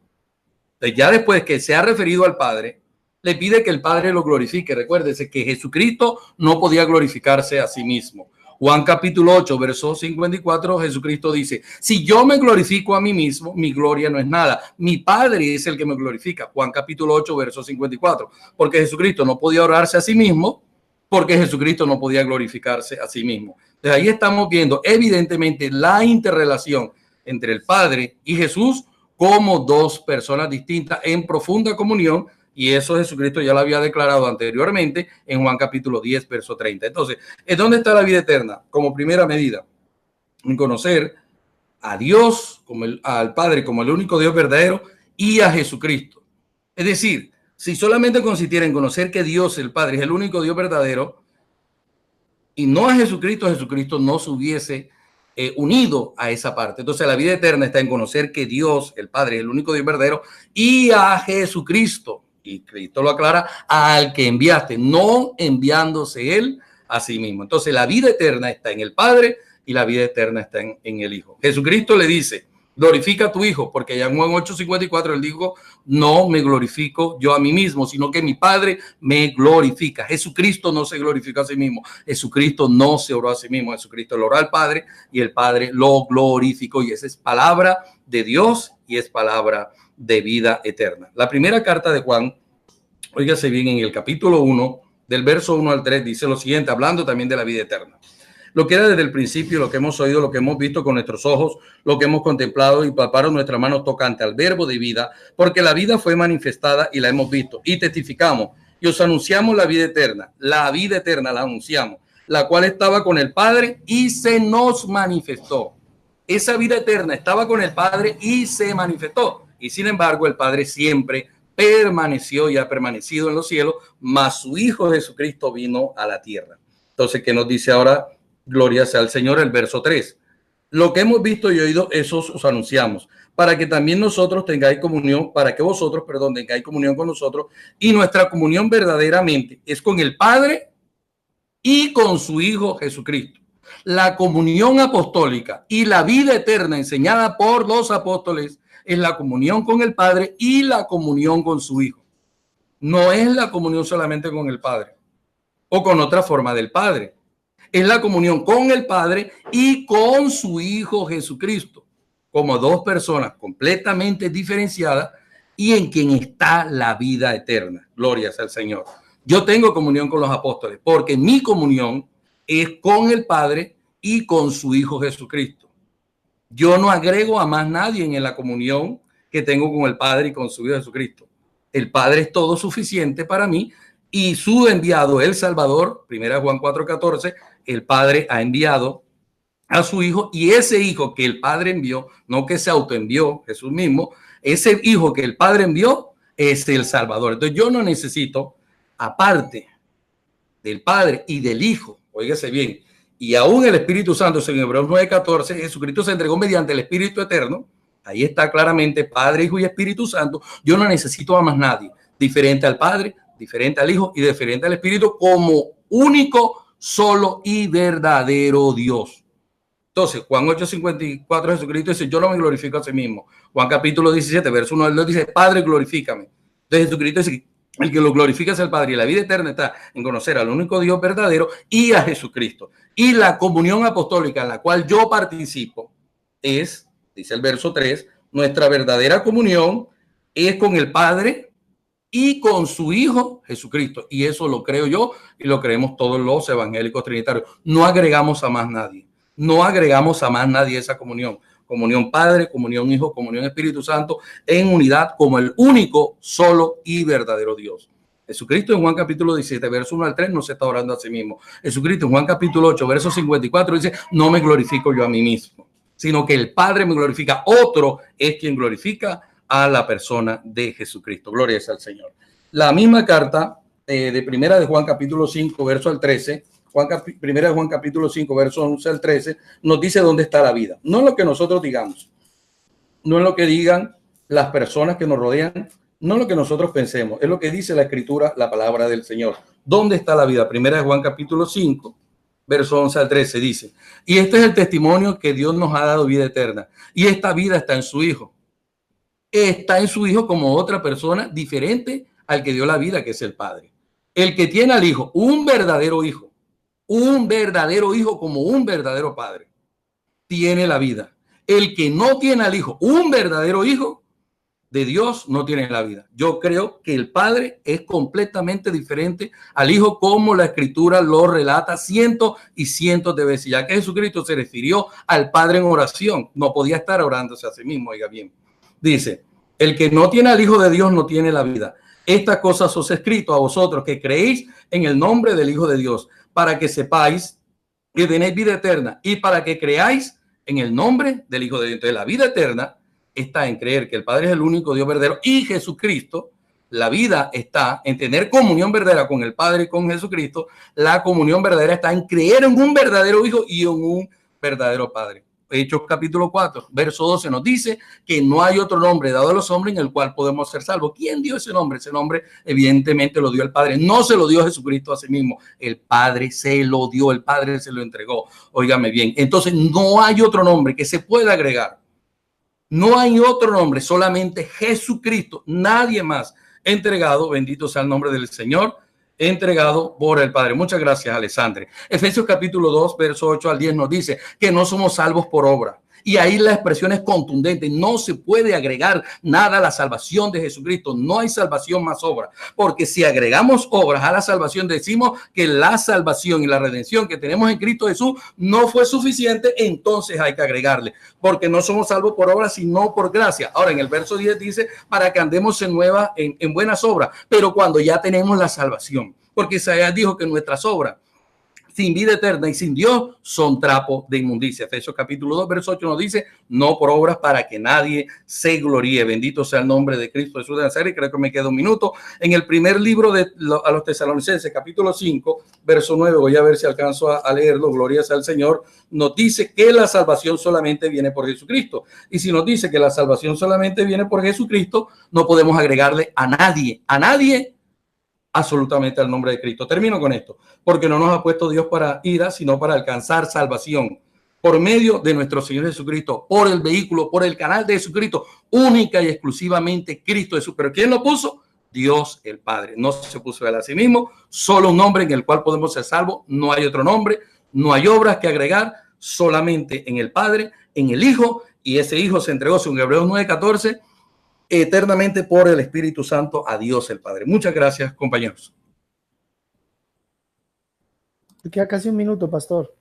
Entonces, ya después que se ha referido al Padre, le pide que el Padre lo glorifique. Recuérdese que Jesucristo no podía glorificarse a sí mismo. Juan capítulo 8, verso 54, Jesucristo dice, si yo me glorifico a mí mismo, mi gloria no es nada. Mi Padre es el que me glorifica. Juan capítulo 8, verso 54. Porque Jesucristo no podía orarse a sí mismo, porque Jesucristo no podía glorificarse a sí mismo. Entonces ahí estamos viendo evidentemente la interrelación entre el Padre y Jesús como dos personas distintas en profunda comunión, y eso Jesucristo ya lo había declarado anteriormente en Juan capítulo 10, verso 30. Entonces, ¿dónde está la vida eterna? Como primera medida, en conocer a Dios, al Padre como el único Dios verdadero, y a Jesucristo. Es decir, si solamente consistiera en conocer que Dios, el Padre, es el único Dios verdadero y no a Jesucristo, Jesucristo no se hubiese unido a esa parte. Entonces la vida eterna está en conocer que Dios, el Padre, es el único Dios verdadero y a Jesucristo. Y Cristo lo aclara, al que enviaste, no enviándose él a sí mismo. Entonces la vida eterna está en el Padre y la vida eterna está en el Hijo. Jesucristo le dice, glorifica a tu Hijo, porque ya en Juan 8:54 él dijo, no me glorifico yo a mí mismo, sino que mi Padre me glorifica. Jesucristo no se glorificó a sí mismo, Jesucristo no se oró a sí mismo, Jesucristo le oró al Padre y el Padre lo glorificó, y esa es palabra de Dios y es palabra de vida eterna. La primera carta de Juan, óigase bien, en el capítulo 1, del verso 1 al 3, dice lo siguiente, hablando también de la vida eterna. Lo que era desde el principio, lo que hemos oído, lo que hemos visto con nuestros ojos, lo que hemos contemplado y palparon nuestras manos tocante al verbo de vida, porque la vida fue manifestada y la hemos visto y testificamos y os anunciamos la vida eterna la anunciamos, la cual estaba con el Padre y se nos manifestó. esa vida eterna estaba con el Padre y se manifestó. Y sin embargo, el Padre siempre permaneció y ha permanecido en los cielos, mas su Hijo Jesucristo vino a la tierra. Entonces, ¿qué nos dice ahora? Gloria sea al Señor, el verso 3. Lo que hemos visto y oído, eso os anunciamos, para que también nosotros tengáis comunión, para que vosotros, perdón, tengáis comunión con nosotros, y nuestra comunión verdaderamente es con el Padre y con su Hijo Jesucristo. La comunión apostólica y la vida eterna enseñada por los apóstoles es la comunión con el Padre y la comunión con su Hijo. No es la comunión solamente con el Padre o con otra forma del Padre. Es la comunión con el Padre y con su Hijo Jesucristo, como dos personas completamente diferenciadas y en quien está la vida eterna. Gloria sea al Señor. Yo tengo comunión con los apóstoles porque mi comunión es con el Padre y con su Hijo Jesucristo. Yo no agrego a más nadie en la comunión que tengo con el Padre y con su Hijo Jesucristo. El Padre es todo suficiente para mí y su enviado, el Salvador, 1 Juan 4:14, el Padre ha enviado a su Hijo y ese Hijo que el Padre envió, no que se autoenvió Jesús mismo, ese Hijo que el Padre envió es el Salvador. Entonces yo no necesito, aparte del Padre y del Hijo, óigase bien, y aún el Espíritu Santo, según Hebreos 9:14, Jesucristo se entregó mediante el Espíritu Eterno. Ahí está claramente Padre, Hijo y Espíritu Santo. Yo no necesito a más nadie, diferente al Padre, diferente al Hijo y diferente al Espíritu, como único, solo y verdadero Dios. Entonces, Juan 8:54, Jesucristo dice, yo no me glorifico a sí mismo. Juan capítulo 17, verso 1 al 2 dice, Padre, glorifícame. Entonces Jesucristo dice, el que lo glorifica es el Padre y la vida eterna está en conocer al único Dios verdadero y a Jesucristo. Y la comunión apostólica en la cual yo participo es, dice el verso 3, nuestra verdadera comunión es con el Padre y con su Hijo Jesucristo. Y eso lo creo yo y lo creemos todos los evangélicos trinitarios. No agregamos a más nadie. No agregamos a más nadie esa comunión. Comunión Padre, comunión Hijo, comunión Espíritu Santo, en unidad como el único, solo y verdadero Dios. Jesucristo en Juan capítulo 17, verso 1 al 3, no se está orando a sí mismo. Jesucristo en Juan capítulo 8, verso 54, dice, no me glorifico yo a mí mismo, sino que el Padre me glorifica. Otro es quien glorifica a la persona de Jesucristo. Gloria es al Señor. La misma carta de primera de Juan capítulo 5, verso al 13, primera de Juan capítulo 5, verso 11 al 13, nos dice dónde está la vida. No es lo que nosotros digamos, no es lo que digan las personas que nos rodean, no es lo que nosotros pensemos, es lo que dice la Escritura, la palabra del Señor. ¿Dónde está la vida? Primera de Juan capítulo 5, verso 11 al 13 dice, y este es el testimonio que Dios nos ha dado, vida eterna, y esta vida está en su Hijo. Está en su Hijo como otra persona diferente al que dio la vida, que es el Padre. El que tiene al Hijo, un verdadero Hijo como un verdadero Padre, tiene la vida. El que no tiene al Hijo, un verdadero Hijo de Dios, no tiene la vida. Yo creo que el Padre es completamente diferente al Hijo, como la Escritura lo relata cientos y cientos de veces, ya que Jesucristo se refirió al Padre en oración. No podía estar orándose a sí mismo, oiga bien. Dice, el que no tiene al Hijo de Dios no tiene la vida. Estas cosas os he escrito a vosotros que creéis en el nombre del Hijo de Dios, para que sepáis que tenéis vida eterna y para que creáis en el nombre del Hijo de Dios. Entonces, la vida eterna está en creer que el Padre es el único Dios verdadero y Jesucristo. La vida está en tener comunión verdadera con el Padre y con Jesucristo. La comunión verdadera está en creer en un verdadero Hijo y en un verdadero Padre. Hechos capítulo 4, verso 12 nos dice que no hay otro nombre dado a los hombres en el cual podemos ser salvos. ¿Quién dio ese nombre? Ese nombre evidentemente lo dio el Padre. No se lo dio Jesucristo a sí mismo. El Padre se lo dio, el Padre se lo entregó. Óigame bien. Entonces no hay otro nombre que se pueda agregar. No hay otro nombre, solamente Jesucristo. Nadie más entregado, bendito sea el nombre del Señor, entregado por el Padre. Muchas gracias, Alexandre. Efesios capítulo 2, verso 8 al 10 nos dice que no somos salvos por obra. Y ahí la expresión es contundente. No se puede agregar nada a la salvación de Jesucristo. No hay salvación más obra. Porque si agregamos obras a la salvación, decimos que la salvación y la redención que tenemos en Cristo Jesús no fue suficiente, entonces hay que agregarle. Porque no somos salvos por obras, sino por gracia. Ahora, en el verso 10 dice, para que andemos en buenas obras. Pero cuando ya tenemos la salvación. Porque Isaías dijo que nuestras obras sin vida eterna y sin Dios son trapo de inmundicia. Efesios capítulo 2, verso 8 nos dice, no por obras para que nadie se gloríe. Bendito sea el nombre de Cristo Jesús de Nazaret. Creo que me queda un minuto. En el primer libro a los Tesalonicenses, capítulo 5, verso 9, voy a ver si alcanzo a leerlo, gloria sea al Señor, nos dice que la salvación solamente viene por Jesucristo. Y si nos dice que la salvación solamente viene por Jesucristo, no podemos agregarle a nadie, absolutamente al nombre de Cristo. Termino con esto, porque no nos ha puesto Dios para ira, sino para alcanzar salvación por medio de nuestro Señor Jesucristo, por el vehículo, por el canal de Jesucristo, única y exclusivamente Cristo Jesús. ¿Pero quién lo puso? Dios el Padre. No se puso él a sí mismo, solo un nombre en el cual podemos ser salvos. No hay otro nombre, no hay obras que agregar, solamente en el Padre, en el Hijo, y ese Hijo se entregó, según Hebreos 9:14, eternamente por el Espíritu Santo a Dios el Padre. Muchas gracias, compañeros.
Me queda casi un minuto, pastor.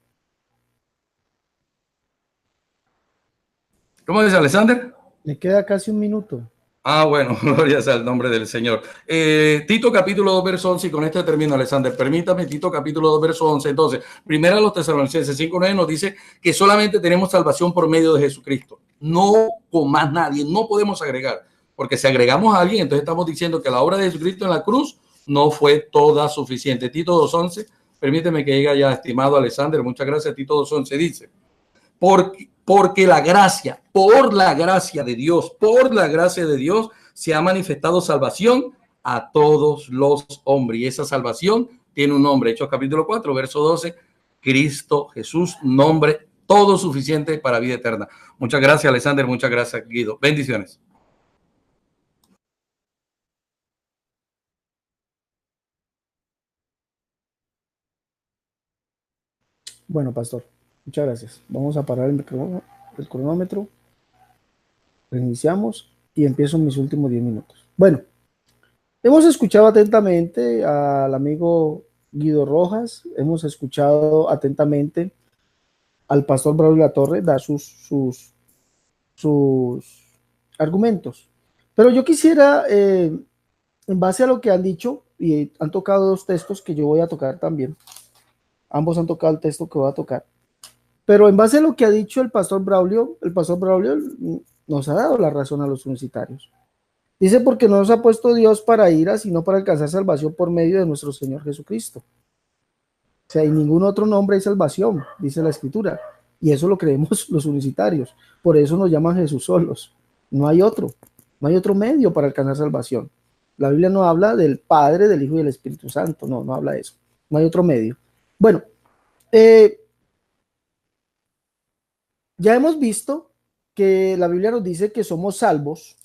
¿Cómo dice Alexander?
Me queda casi un minuto.
Ah, bueno, gloria sea el nombre del Señor. Tito capítulo 2, verso 11, y con este termino, Alexander. Permítame, Tito capítulo 2, verso 11. Entonces, primero a los Tesalonicenses 5:9 nos dice que solamente tenemos salvación por medio de Jesucristo. No con más nadie, no podemos agregar. Porque si agregamos a alguien, entonces estamos diciendo que la obra de Jesucristo en la cruz no fue toda suficiente. Tito 2:11, permíteme que diga ya, estimado Alexander, muchas gracias. Tito 2:11 dice, porque la gracia, por la gracia de Dios, se ha manifestado salvación a todos los hombres. Y esa salvación tiene un nombre. Hechos capítulo 4, verso 12, Cristo Jesús, nombre todo suficiente para vida eterna. Muchas gracias, Alexander. Muchas gracias, Guido. Bendiciones.
Bueno, pastor, muchas gracias. Vamos a parar el cronómetro. Reiniciamos y empiezo mis últimos 10 minutos. Bueno, hemos escuchado atentamente al amigo Guido Rojas, hemos escuchado atentamente al pastor Braulio Latorre dar sus argumentos. Pero yo quisiera, en base a lo que han dicho, y han tocado dos textos que yo voy a tocar también, ambos han tocado el texto que voy a tocar, pero en base a lo que ha dicho el pastor Braulio nos ha dado la razón a los universitarios. Dice, porque no nos ha puesto Dios para ira, sino para alcanzar salvación por medio de nuestro Señor Jesucristo. O sea, en ningún otro nombre hay salvación, dice la Escritura. Y eso lo creemos los universitarios. Por eso nos llaman Jesús solos. No hay otro medio para alcanzar salvación. La Biblia no habla del Padre, del Hijo y del Espíritu Santo. No habla de eso. No hay otro medio. Bueno, ya hemos visto que la Biblia nos dice que somos salvos,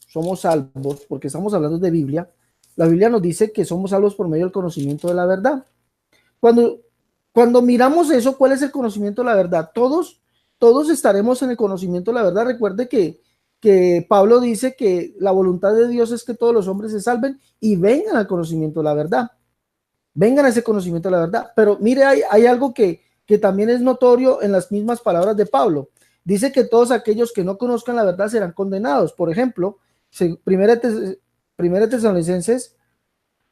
porque estamos hablando de Biblia. La Biblia nos dice que somos salvos por medio del conocimiento de la verdad. Cuando miramos eso, ¿cuál es el conocimiento de la verdad? Todos estaremos en el conocimiento de la verdad. Recuerde que Pablo dice que la voluntad de Dios es que todos los hombres se salven y vengan al conocimiento de la verdad. Vengan a ese conocimiento de la verdad. Pero mire, hay algo que también es notorio en las mismas palabras de Pablo. Dice que todos aquellos que no conozcan la verdad serán condenados. Por ejemplo, Segunda Tesalonicenses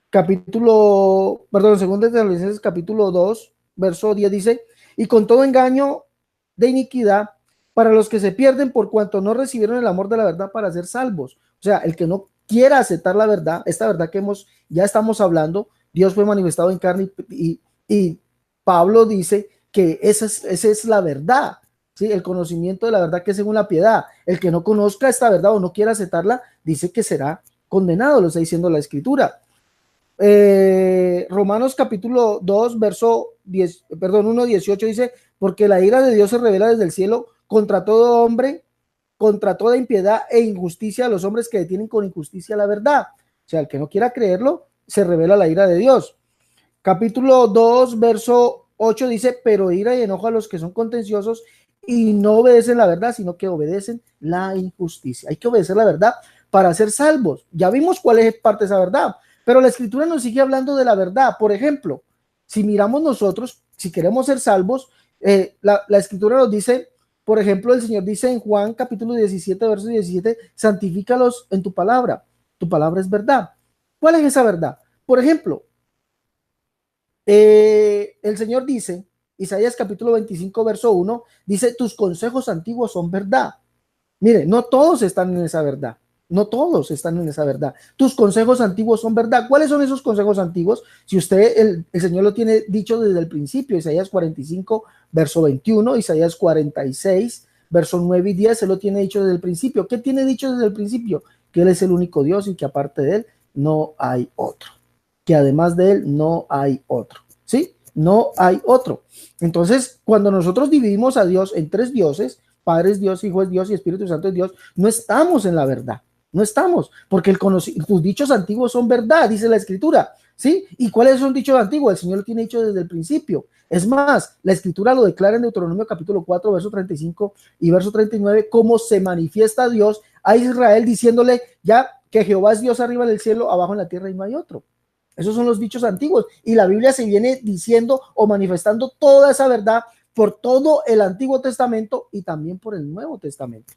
capítulo 2, verso 10 dice, y con todo engaño de iniquidad para los que se pierden por cuanto no recibieron el amor de la verdad para ser salvos. O sea, el que no quiera aceptar la verdad, esta verdad que ya estamos hablando, Dios fue manifestado en carne y Pablo dice que esa es la verdad. ¿Sí? El conocimiento de la verdad que es según la piedad. El que no conozca esta verdad o no quiera aceptarla, dice que será condenado, lo está diciendo la Escritura. Romanos capítulo 2, verso 1:18 dice, porque la ira de Dios se revela desde el cielo contra todo hombre, contra toda impiedad e injusticia de los hombres que detienen con injusticia la verdad. O sea, el que no quiera creerlo, se revela la ira de Dios. Capítulo 2, verso 8 dice, pero ira y enojo a los que son contenciosos y no obedecen la verdad, sino que obedecen la injusticia. Hay que obedecer la verdad para ser salvos. Ya vimos cuál es parte de esa verdad, pero la Escritura nos sigue hablando de la verdad. Por ejemplo, si miramos nosotros, si queremos ser salvos, la Escritura nos dice, por ejemplo, el Señor dice en Juan capítulo 17, verso 17, santifícalos en tu palabra es verdad. ¿Cuál es esa verdad? Por ejemplo, el Señor dice Isaías capítulo 25, verso 1, dice, tus consejos antiguos son verdad. Mire, no todos están en esa verdad. No todos están en esa verdad. Tus consejos antiguos son verdad. ¿Cuáles son esos consejos antiguos? Si usted, el Señor lo tiene dicho desde el principio, Isaías 45, verso 21, Isaías 46, verso 9 y 10, se lo tiene dicho desde el principio. ¿Qué tiene dicho desde el principio? Que Él es el único Dios y que aparte de Él no hay otro. Que además de Él no hay otro. ¿Sí? No hay otro. Entonces, cuando nosotros dividimos a Dios en tres dioses, Padre es Dios, Hijo es Dios y Espíritu Santo es Dios, no estamos en la verdad. No estamos, porque tus dichos antiguos son verdad, dice la Escritura, ¿sí? ¿Y cuáles son dichos antiguos? El Señor lo tiene dicho desde el principio. Es más, la Escritura lo declara en Deuteronomio capítulo 4, verso 35 y verso 39, cómo se manifiesta Dios a Israel diciéndole ya que Jehová es Dios arriba en el cielo, abajo en la tierra y no hay otro. Esos son los dichos antiguos. Y la Biblia se viene diciendo o manifestando toda esa verdad por todo el Antiguo Testamento y también por el Nuevo Testamento.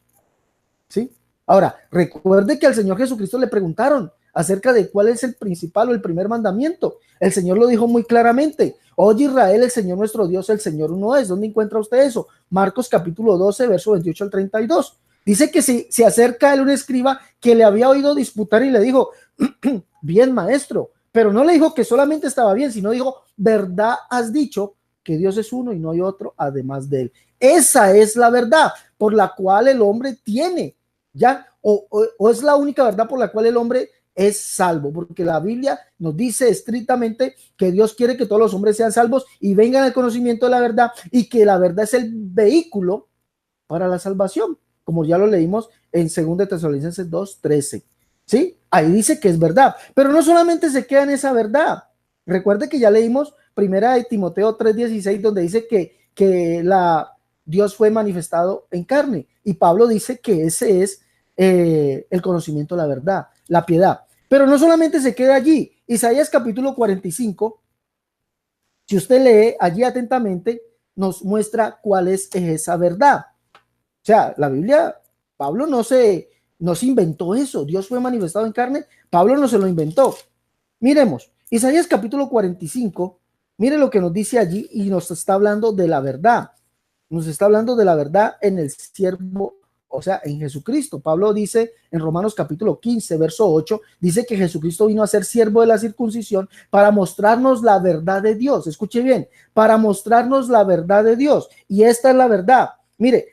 ¿Sí? Ahora, recuerde que al Señor Jesucristo le preguntaron acerca de cuál es el principal o el primer mandamiento. El Señor lo dijo muy claramente. Oye Israel, el Señor nuestro Dios, el Señor uno es. ¿Dónde encuentra usted eso? Marcos capítulo 12, verso 28 al 32. Dice que se acerca a él un escriba que le había oído disputar y le dijo, bien maestro, pero no le dijo que solamente estaba bien, sino dijo, verdad has dicho que Dios es uno y no hay otro además de él. Esa es la verdad por la cual el hombre tiene, ¿ya? O es la única verdad por la cual el hombre es salvo, porque la Biblia nos dice estrictamente que Dios quiere que todos los hombres sean salvos y vengan al conocimiento de la verdad y que la verdad es el vehículo para la salvación, como ya lo leímos en 2 Tesalonicenses 2:13. ¿Sí? Ahí dice que es verdad, pero no solamente se queda en esa verdad. Recuerde que ya leímos primera de Timoteo 3:16, donde dice que Dios fue manifestado en carne, y Pablo dice que ese es el conocimiento de la verdad, la piedad. Pero no solamente se queda allí. Isaías capítulo 45, si usted lee allí atentamente, nos muestra cuál es esa verdad. O sea, la Biblia, Pablo no se inventó eso. Dios fue manifestado en carne, Pablo no se lo inventó. Miremos, Isaías capítulo 45, mire lo que nos dice allí y nos está hablando de la verdad. Nos está hablando de la verdad en el siervo, o sea, en Jesucristo. Pablo dice en Romanos capítulo 15, verso 8, dice que Jesucristo vino a ser siervo de la circuncisión para mostrarnos la verdad de Dios. Escuche bien, para mostrarnos la verdad de Dios. Y esta es la verdad. Mire,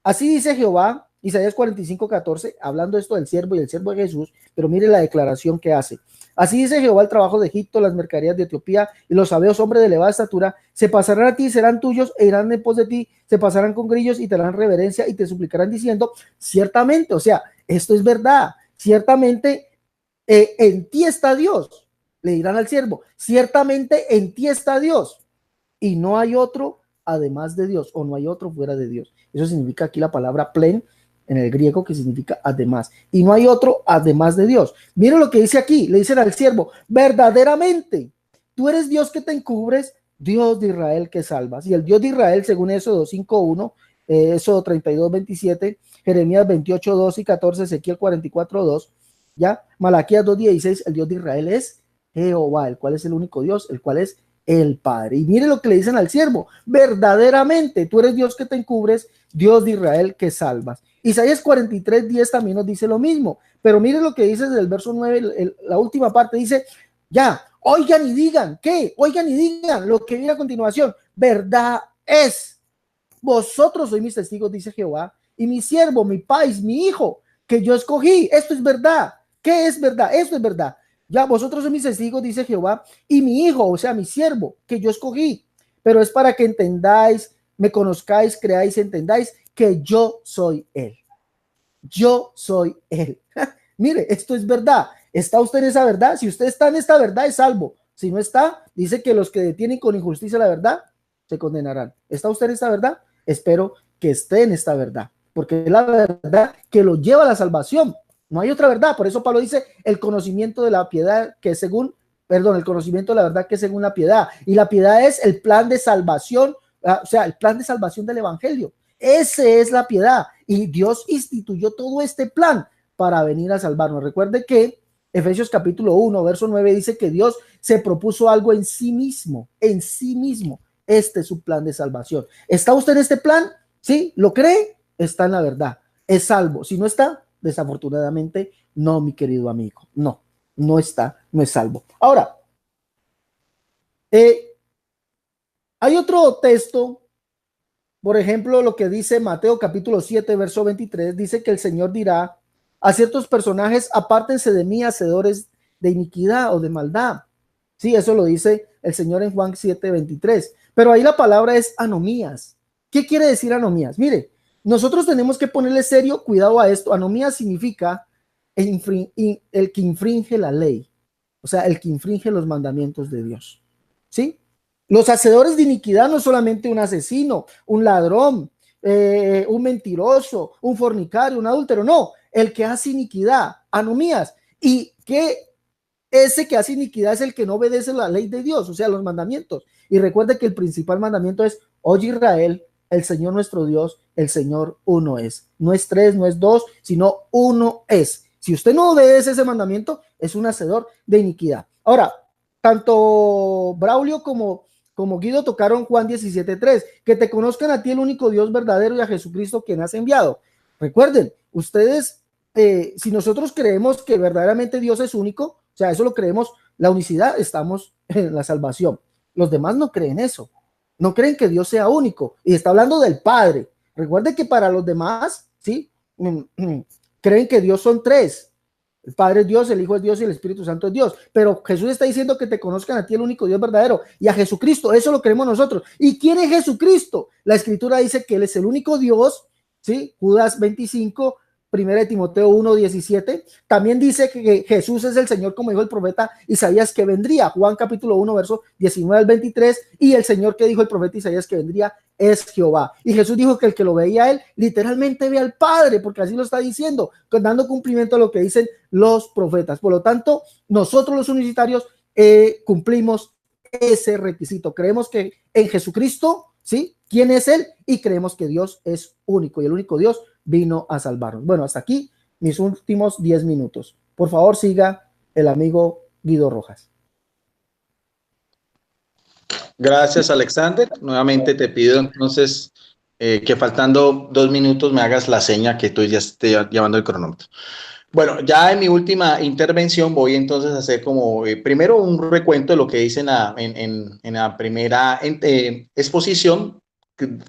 así dice Jehová, Isaías 45:14, hablando esto del siervo y el siervo de Jesús, pero mire la declaración que hace. Así dice Jehová, el trabajo de Egipto, las mercaderías de Etiopía y los sabeos hombres de elevada estatura, se pasarán a ti, serán tuyos e irán en pos de ti, se pasarán con grillos y te harán reverencia y te suplicarán diciendo, ciertamente, o sea, esto es verdad, ciertamente en ti está Dios, le dirán al siervo, ciertamente en ti está Dios y no hay otro además de Dios o no hay otro fuera de Dios. Eso significa aquí la palabra plen en el griego, que significa además, y no hay otro además de Dios. Miren lo que dice aquí, le dicen al siervo, verdaderamente, tú eres Dios que te encubres, Dios de Israel que salvas. Y el Dios de Israel, según Éxodo 5:1, Éxodo 32:27, Jeremías 28:2 y 14, Ezequiel 44:2, ya, Malaquías 2:16, el Dios de Israel es Jehová, el cual es el único Dios, el cual es el Padre. Y mire lo que le dicen al siervo, verdaderamente, tú eres Dios que te encubres, Dios de Israel que salvas. Isaías 43:10 también nos dice lo mismo, pero mire lo que dice desde el verso 9, la última parte dice, ya, oigan y digan, ¿qué? Oigan y digan lo que viene a continuación, verdad es, vosotros sois mis testigos, dice Jehová, y mi siervo, mi país, mi hijo, que yo escogí, esto es verdad. ¿Qué es verdad? Esto es verdad. Ya, vosotros sois mis testigos, dice Jehová, y mi hijo, o sea, mi siervo, que yo escogí, pero es para que entendáis, me conozcáis, creáis, entendáis que yo soy Él. Yo soy Él. Mire, esto es verdad. ¿Está usted en esa verdad? Si usted está en esta verdad, es salvo. Si no está, dice que los que detienen con injusticia la verdad se condenarán. ¿Está usted en esta verdad? Espero que esté en esta verdad, porque es la verdad que lo lleva a la salvación. No hay otra verdad. Por eso Pablo dice el conocimiento de la piedad que según, perdón, el conocimiento de la verdad que según la piedad. Y la piedad es el plan de salvación, o sea, el plan de salvación del evangelio. Ese es la piedad. Y Dios instituyó todo este plan para venir a salvarnos. Recuerde que Efesios capítulo 1, verso 9 dice que Dios se propuso algo en sí mismo, Este es su plan de salvación. ¿Está usted en este plan? ¿Sí? ¿Lo cree? Está en la verdad. Es salvo. Si no está, desafortunadamente, no, mi querido amigo. No, no está, no es salvo. Ahora, hay otro texto, por ejemplo, lo que dice Mateo capítulo 7, verso 23, dice que el Señor dirá a ciertos personajes, apártense de mí, hacedores de iniquidad o de maldad. Sí, eso lo dice el Señor en Juan 7, 23. Pero ahí la palabra es anomías. ¿Qué quiere decir anomías? Mire, nosotros tenemos que ponerle serio cuidado a esto. Anomías significa el que infringe la ley, o sea, el que infringe los mandamientos de Dios. ¿Sí? Los hacedores de iniquidad no solamente un asesino, un ladrón, un mentiroso, un fornicario, un adúltero, no, el que hace iniquidad, anomías, y que ese que hace iniquidad es el que no obedece la ley de Dios, o sea, los mandamientos. Y recuerde que el principal mandamiento es: oye Israel, el Señor nuestro Dios, el Señor uno es. No es tres, no es dos, sino uno es. Si usted no obedece ese mandamiento, es un hacedor de iniquidad. Ahora, tanto Braulio como Guido tocaron Juan 17:3, que te conozcan a ti, el único Dios verdadero, y a Jesucristo quien has enviado. Recuerden, ustedes, si nosotros creemos que verdaderamente Dios es único, o sea, eso lo creemos, la unicidad, estamos en la salvación. Los demás no creen eso, no creen que Dios sea único, y está hablando del Padre. Recuerden que para los demás, ¿sí? Creen que Dios son tres. El Padre es Dios, el Hijo es Dios y el Espíritu Santo es Dios. Pero Jesús está diciendo que te conozcan a ti, el único Dios verdadero, y a Jesucristo. Eso lo creemos nosotros. ¿Y quién es Jesucristo? La Escritura dice que Él es el único Dios, ¿sí? Judas 25, 1 Timoteo 1:17. También dice que Jesús es el Señor, como dijo el profeta Isaías que vendría. Juan capítulo 1, verso 19 al 23. Y el Señor que dijo el profeta Isaías que vendría es Jehová. Y Jesús dijo que el que lo veía a Él, literalmente ve al Padre, porque así lo está diciendo, dando cumplimiento a lo que dicen los profetas. Por lo tanto, nosotros los universitarios cumplimos ese requisito. Creemos que en Jesucristo, ¿sí? ¿Quién es Él? Y creemos que Dios es único, y el único Dios vino a salvarnos. Bueno, hasta aquí mis últimos 10 minutos. Por favor, siga el amigo Guido Rojas.
Gracias, Alexander. Nuevamente te pido entonces que faltando 2 minutos me hagas la seña que tú ya estés llevando el cronómetro. Bueno, ya en mi última intervención voy entonces a hacer como primero un recuento de lo que dice en la primera exposición.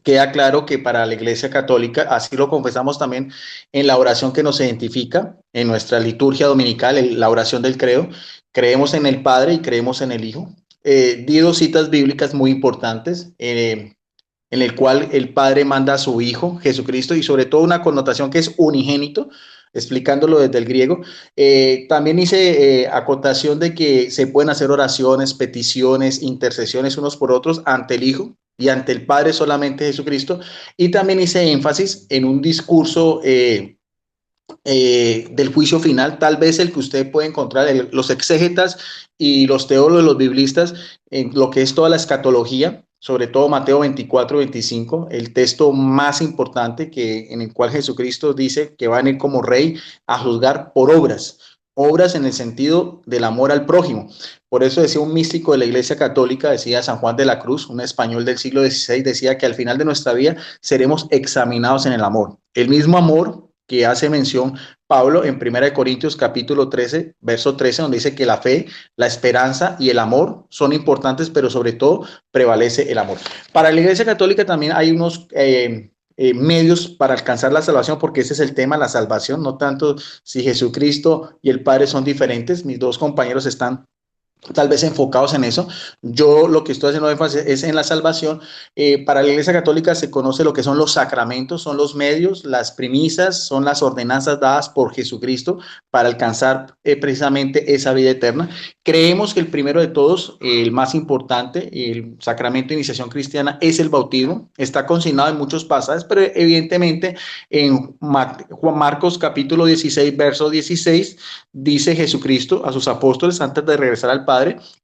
Queda claro que para la Iglesia Católica, así lo confesamos también en la oración que nos identifica, en nuestra liturgia dominical, la oración del credo, creemos en el Padre y creemos en el Hijo. Di 2 citas bíblicas muy importantes, en el cual el Padre manda a su Hijo, Jesucristo, y sobre todo una connotación que es unigénito, explicándolo desde el griego. También hice acotación de que se pueden hacer oraciones, peticiones, intercesiones unos por otros ante el Hijo y ante el Padre solamente Jesucristo. Y también hice énfasis en un discurso del juicio final, tal vez el que usted puede encontrar, los exégetas y los teólogos, los biblistas, en lo que es toda la escatología, sobre todo Mateo 24, 25, el texto más importante en el cual Jesucristo dice que va a ir como rey a juzgar por obras en el sentido del amor al prójimo. Por eso decía un místico de la Iglesia Católica, decía San Juan de la Cruz, un español del siglo XVI, decía que al final de nuestra vida seremos examinados en el amor. El mismo amor que hace mención Pablo en 1 Corintios capítulo 13, verso 13, donde dice que la fe, la esperanza y el amor son importantes, pero sobre todo prevalece el amor. Para la Iglesia Católica también hay unos medios para alcanzar la salvación, porque ese es el tema, la salvación, no tanto si Jesucristo y el Padre son diferentes. Mis 2 compañeros están tal vez enfocados en eso. Yo lo que estoy haciendo énfasis es en la salvación. Para la Iglesia Católica se conoce lo que son los sacramentos, son los medios, las premisas, son las ordenanzas dadas por Jesucristo para alcanzar precisamente esa vida eterna. Creemos que el primero de todos, el más importante, el sacramento de iniciación cristiana, es el bautismo. Está consignado en muchos pasajes, pero evidentemente en Juan Marcos capítulo 16, verso 16, dice Jesucristo a sus apóstoles antes de regresar al Padre,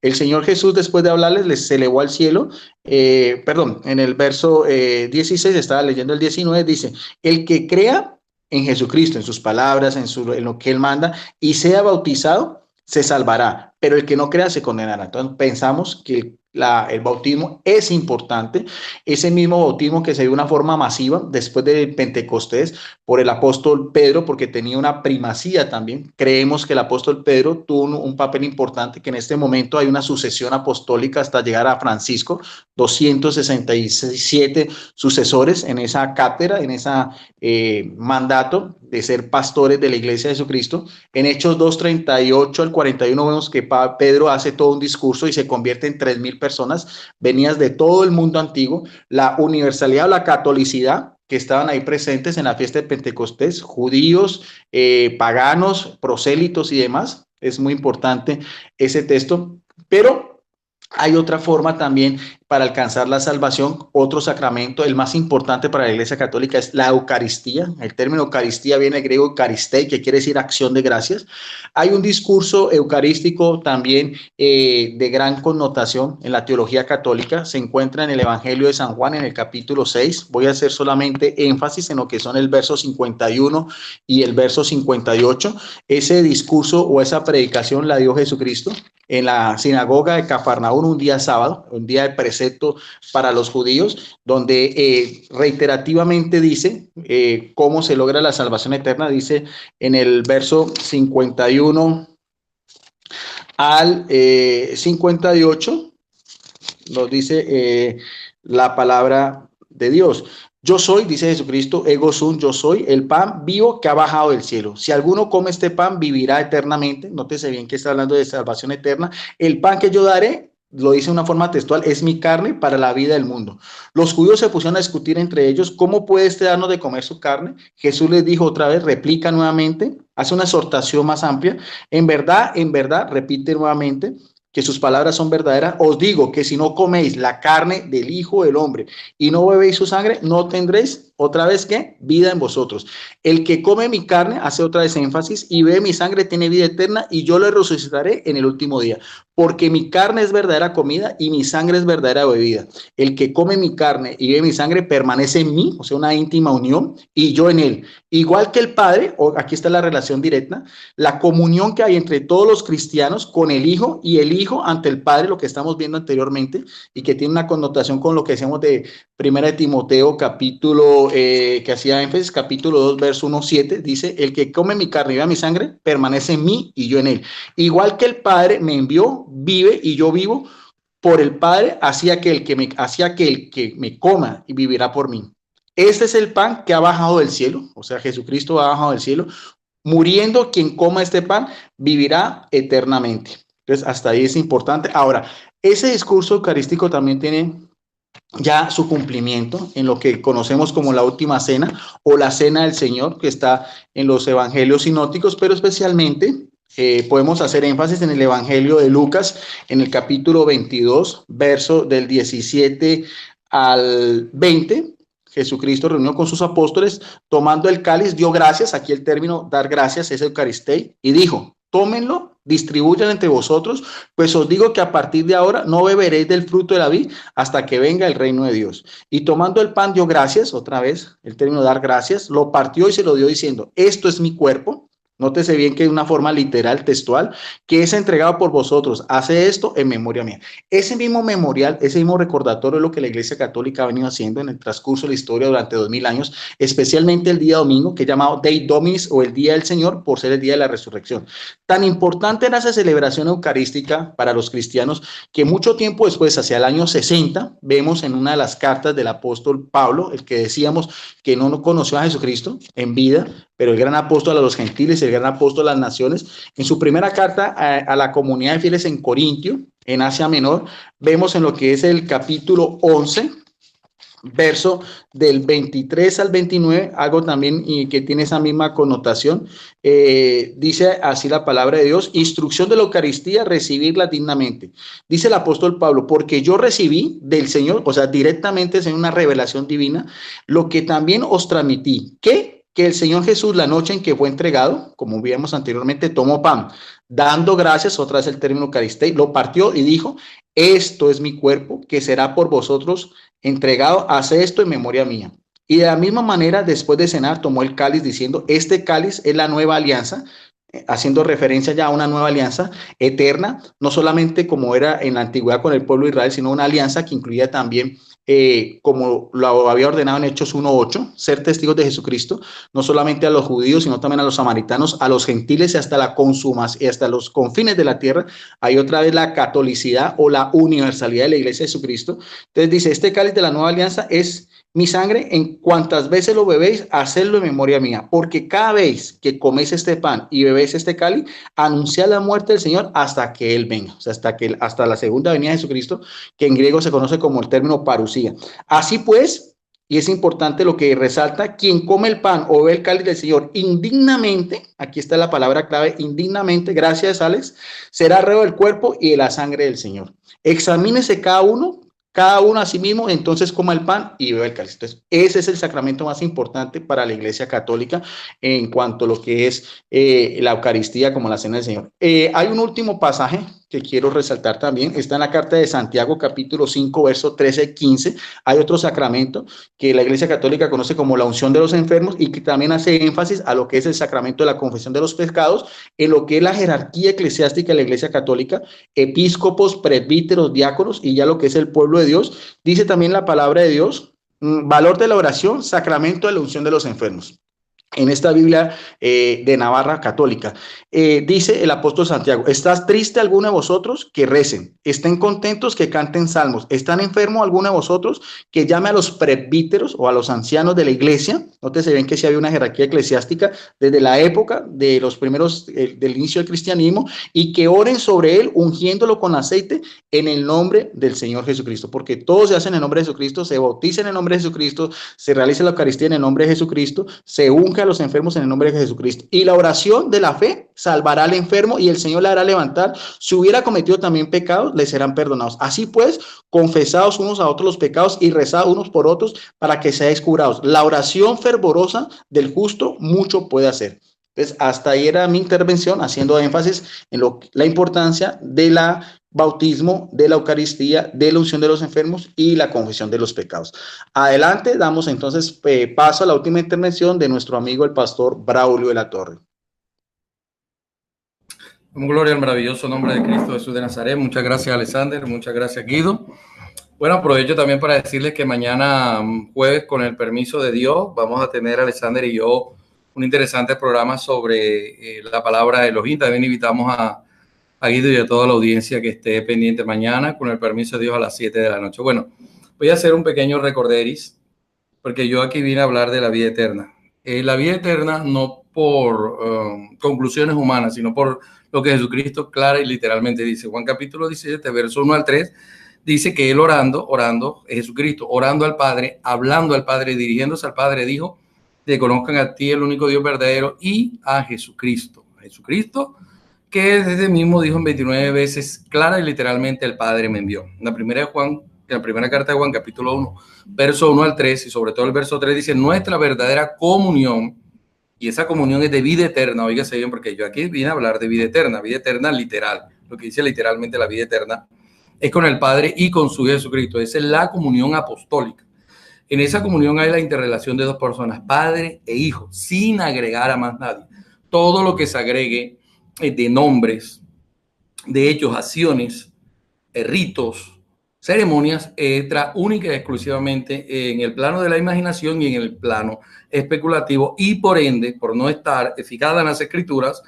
el Señor Jesús, después de hablarles, les se elevó al cielo. En el verso 16, estaba leyendo el 19, dice: el que crea en Jesucristo, en sus palabras, en lo que Él manda, y sea bautizado, se salvará, pero el que no crea se condenará. Entonces pensamos que el bautismo es importante, ese mismo bautismo que se dio de una forma masiva después del Pentecostés por el apóstol Pedro, porque tenía una primacía también. Creemos que el apóstol Pedro tuvo un papel importante, que en este momento hay una sucesión apostólica hasta llegar a Francisco, 267 sucesores en esa cátedra, en ese mandato de ser pastores de la Iglesia de Jesucristo. En Hechos 2:38 al 41 vemos que Pedro hace todo un discurso y se convierte en 3,000 personas venidas de todo el mundo antiguo. La universalidad o la catolicidad que estaban ahí presentes en la fiesta de Pentecostés, judíos, paganos, prosélitos y demás. Es muy importante ese texto, pero hay otra forma también para alcanzar la salvación, otro sacramento, el más importante para la Iglesia Católica es la Eucaristía. El término Eucaristía viene del griego Eucaristei, que quiere decir acción de gracias. Hay un discurso eucarístico también de gran connotación en la teología católica. Se encuentra en el Evangelio de San Juan, en el capítulo 6. Voy a hacer solamente énfasis en lo que son el verso 51 y el verso 58. Ese discurso o esa predicación la dio Jesucristo en la sinagoga de Cafarnaúm un día sábado, un día de precepto para los judíos, donde reiterativamente dice cómo se logra la salvación eterna. Dice en el verso 51 al 58, nos dice la palabra de Dios. Yo soy, dice Jesucristo, ego sum, yo soy el pan vivo que ha bajado del cielo. Si alguno come este pan, vivirá eternamente. Nótese bien que está hablando de salvación eterna. El pan que yo daré, lo dice de una forma textual, es mi carne para la vida del mundo. Los judíos se pusieron a discutir entre ellos, ¿cómo puede este darnos de comer su carne? Jesús les dijo otra vez, replica nuevamente, hace una exhortación más amplia. En verdad, repite nuevamente, que sus palabras son verdaderas, os digo que si no coméis la carne del Hijo del Hombre y no bebéis su sangre, no tendréis otra vez que vida en vosotros. El que come mi carne, hace otra vez énfasis, y bebe mi sangre tiene vida eterna y yo le resucitaré en el último día. Porque mi carne es verdadera comida y mi sangre es verdadera bebida. El que come mi carne y bebe mi sangre permanece en mí, o sea, una íntima unión, y yo en él. Igual que el Padre, aquí está la relación directa, la comunión que hay entre todos los cristianos con el Hijo y el Hijo ante el Padre, lo que estamos viendo anteriormente, y que tiene una connotación con lo que decíamos de 1 Timoteo, capítulo, que hacía énfasis, capítulo 2, verso 1-7, dice, el que come mi carne y bebe mi sangre permanece en mí y yo en él. Igual que el Padre me envió, vive y yo vivo por el Padre, hacia que el que me coma y vivirá por mí. Este es el pan que ha bajado del cielo, o sea, Jesucristo ha bajado del cielo. Muriendo quien coma este pan vivirá eternamente. Entonces, hasta ahí es importante. Ahora, ese discurso eucarístico también tiene ya su cumplimiento en lo que conocemos como la última cena o la cena del Señor, que está en los evangelios sinópticos, pero especialmente podemos hacer énfasis en el evangelio de Lucas, en el capítulo 22, verso del 17 al 20. Jesucristo reunió con sus apóstoles, tomando el cáliz, dio gracias, aquí el término dar gracias es Eucaristei, y dijo, tómenlo, distribuyan entre vosotros, pues os digo que a partir de ahora no beberéis del fruto de la vid hasta que venga el reino de Dios. Y tomando el pan dio gracias, otra vez el término dar gracias, lo partió y se lo dio diciendo, esto es mi cuerpo. Nótese bien que es una forma literal, textual, que es entregado por vosotros. Hace esto en memoria mía. Ese mismo memorial, ese mismo recordatorio es lo que la Iglesia Católica ha venido haciendo en el transcurso de la historia durante 2000 años, especialmente el día domingo, que es llamado Dei Dominis o el Día del Señor, por ser el Día de la Resurrección. Tan importante era esa celebración eucarística para los cristianos que mucho tiempo después, hacia el año 60, vemos en una de las cartas del apóstol Pablo, el que decíamos que no conoció a Jesucristo en vida, pero el gran apóstol a los gentiles, el gran apóstol a las naciones, en su primera carta a la comunidad de fieles en Corintio, en Asia Menor, vemos en lo que es el capítulo 11, verso del 23 al 29, algo también y que tiene esa misma connotación, dice así la palabra de Dios, instrucción de la Eucaristía, recibirla dignamente. Dice el apóstol Pablo, porque yo recibí del Señor, o sea, directamente es en una revelación divina, lo que también os transmití, que el Señor Jesús, la noche en que fue entregado, como vimos anteriormente, tomó pan, dando gracias, otra vez el término Eucaristei, lo partió y dijo, esto es mi cuerpo, que será por vosotros entregado, hace esto en memoria mía. Y de la misma manera, después de cenar, tomó el cáliz diciendo, este cáliz es la nueva alianza, haciendo referencia ya a una nueva alianza eterna, no solamente como era en la antigüedad con el pueblo de Israel, sino una alianza que incluía también, como lo había ordenado en Hechos 1:8, ser testigos de Jesucristo, no solamente a los judíos, sino también a los samaritanos, a los gentiles y hasta la consumación, y hasta los confines de la tierra. Hay otra vez la catolicidad o la universalidad de la iglesia de Jesucristo. Entonces dice, este cáliz de la nueva alianza es mi sangre, en cuantas veces lo bebéis, hacedlo en memoria mía, porque cada vez que coméis este pan y bebéis este cáliz, anunciad la muerte del Señor hasta que Él venga, o sea, hasta la segunda venida de Jesucristo, que en griego se conoce como el término parusía. Así pues, y es importante lo que resalta, quien come el pan o bebe el cáliz del Señor indignamente, aquí está la palabra clave, indignamente, gracias Alex, será reo del cuerpo y de la sangre del Señor. Examínese cada uno a sí mismo, entonces coma el pan y bebe el cáliz. Entonces, ese es el sacramento más importante para la Iglesia Católica en cuanto a lo que es la Eucaristía como la Cena del Señor. Hay un último pasaje que quiero resaltar también, está en la carta de Santiago, capítulo 5, verso 13-15. Hay otro sacramento que la Iglesia Católica conoce como la unción de los enfermos y que también hace énfasis a lo que es el sacramento de la confesión de los pecados, en lo que es la jerarquía eclesiástica de la Iglesia Católica, episcopos, presbíteros, diáconos y ya lo que es el pueblo de Dios. Dice también la palabra de Dios, valor de la oración, sacramento de la unción de los enfermos. En esta Biblia de Navarra católica, dice el apóstol Santiago, ¿estás triste alguno de vosotros? Que recen, estén contentos que canten salmos, ¿están enfermos alguno de vosotros? Que llame a los presbíteros o a los ancianos de la iglesia. Entonces se ven que sí había una jerarquía eclesiástica desde la época de los primeros, del inicio del cristianismo, y que oren sobre él ungiéndolo con aceite en el nombre del Señor Jesucristo, porque todo se hace en el nombre de Jesucristo, se bautiza en el nombre de Jesucristo, se realiza la Eucaristía en el nombre de Jesucristo, se unge a los enfermos en el nombre de Jesucristo. Y la oración de la fe salvará al enfermo y el Señor le hará levantar. Si hubiera cometido también pecados, le serán perdonados. Así pues, confesados unos a otros los pecados y rezados unos por otros para que seáis curados. La oración fervorosa del justo mucho puede hacer. Entonces, hasta ahí era mi intervención, haciendo énfasis en la importancia de la bautismo, de la Eucaristía, de la unción de los enfermos y la confesión de los pecados. Adelante, damos entonces paso a la última intervención de nuestro amigo el pastor Braulio de la Torre.
Gloria al maravilloso nombre de Cristo Jesús de Nazaret. Muchas gracias, Alexander. Muchas gracias, Guido. Bueno, aprovecho también para decirles que mañana jueves, con el permiso de Dios, vamos a tener, Alexander y yo, un interesante programa sobre la palabra Elohim. También invitamos a Guido y a toda la audiencia que esté pendiente mañana, con el permiso de Dios, a las 7 de la noche. Bueno, voy a hacer un pequeño recorderis, porque yo aquí vine a hablar de la vida eterna. La vida eterna no por conclusiones humanas, sino por lo que Jesucristo clara y literalmente dice. Juan capítulo 17, verso 1 al 3, dice que él orando, Jesucristo orando al Padre, hablando al Padre, dirigiéndose al Padre, dijo, te conozcan a ti, el único Dios verdadero, y a Jesucristo. Jesucristo, que desde mismo dijo en 29 veces, clara y literalmente, el Padre me envió. En la primera carta de Juan, capítulo 1, verso 1 al 3, y sobre todo el verso 3, dice, nuestra verdadera comunión, y esa comunión es de vida eterna. Óigase bien, porque yo aquí vine a hablar de vida eterna literal, lo que dice literalmente la vida eterna, es con el Padre y con su Jesucristo. Esa es la comunión apostólica. En esa comunión hay la interrelación de dos personas, Padre e Hijo, sin agregar a más nadie. Todo lo que se agregue de nombres, de hechos, acciones, ritos, ceremonias, entra única y exclusivamente en el plano de la imaginación y en el plano especulativo, y por ende, por no estar fijada en las escrituras,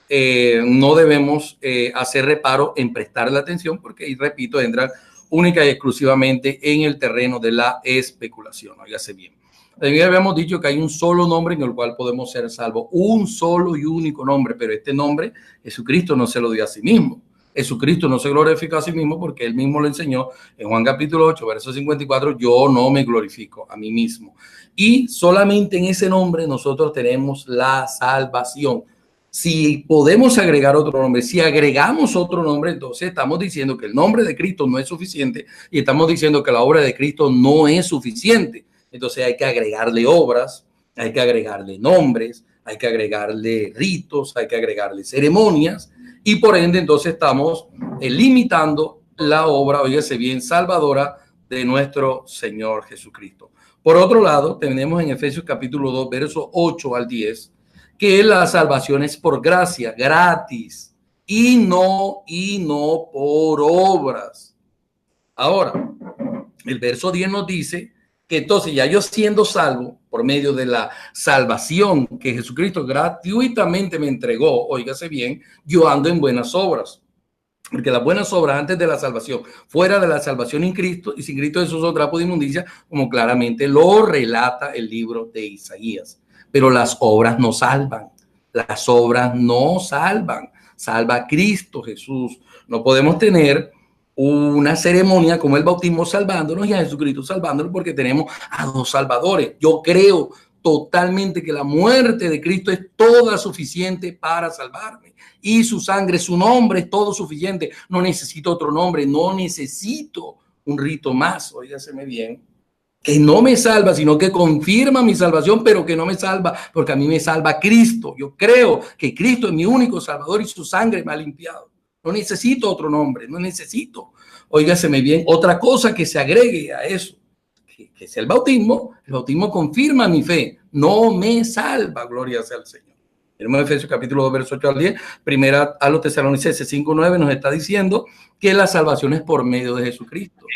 no debemos hacer reparo en prestarle atención, porque, y repito, entran única y exclusivamente en el terreno de la especulación. Óigase bien. También habíamos dicho que hay un solo nombre en el cual podemos ser salvos, un solo y único nombre, pero este nombre Jesucristo no se lo dio a sí mismo. Jesucristo no se glorificó a sí mismo, porque él mismo lo enseñó en Juan capítulo 8, verso 54, yo no me glorifico a mí mismo. Y solamente en ese nombre nosotros tenemos la salvación. Si podemos agregar otro nombre, si agregamos otro nombre, entonces estamos diciendo que el nombre de Cristo no es suficiente y estamos diciendo que la obra de Cristo no es suficiente. Entonces hay que agregarle obras, hay que agregarle nombres, hay que agregarle ritos, hay que agregarle ceremonias, y por ende entonces estamos limitando la obra, óigase bien, salvadora de nuestro Señor Jesucristo. Por otro lado, tenemos en Efesios capítulo 2, versos 8 al 10, que la salvación es por gracia, gratis, y no por obras. Ahora, el verso 10 nos dice que entonces ya yo siendo salvo por medio de la salvación que Jesucristo gratuitamente me entregó, óigase bien, yo ando en buenas obras. Porque las buenas obras antes de la salvación, fuera de la salvación en Cristo y sin Cristo Jesús son trapo de inmundicia, como claramente lo relata el libro de Isaías. Pero las obras no salvan. Las obras no salvan. Salva Cristo Jesús. No podemos tener una ceremonia como el bautismo salvándonos y a Jesucristo salvándonos porque tenemos a dos salvadores. Yo creo totalmente que la muerte de Cristo es toda suficiente para salvarme y su sangre, su nombre es todo suficiente. No necesito otro nombre, no necesito un rito más, óigaseme bien, que no me salva, sino que confirma mi salvación, pero que no me salva porque a mí me salva Cristo. Yo creo que Cristo es mi único salvador y su sangre me ha limpiado. No necesito otro nombre, no necesito, óigaseme bien, otra cosa que se agregue a eso, que es el bautismo. El bautismo confirma mi fe, no me salva, gloria sea al Señor. En Efesios capítulo 2, verso 8 al 10, primera a los Tesalonicenses 5, 9 nos está diciendo que la salvación es por medio de Jesucristo.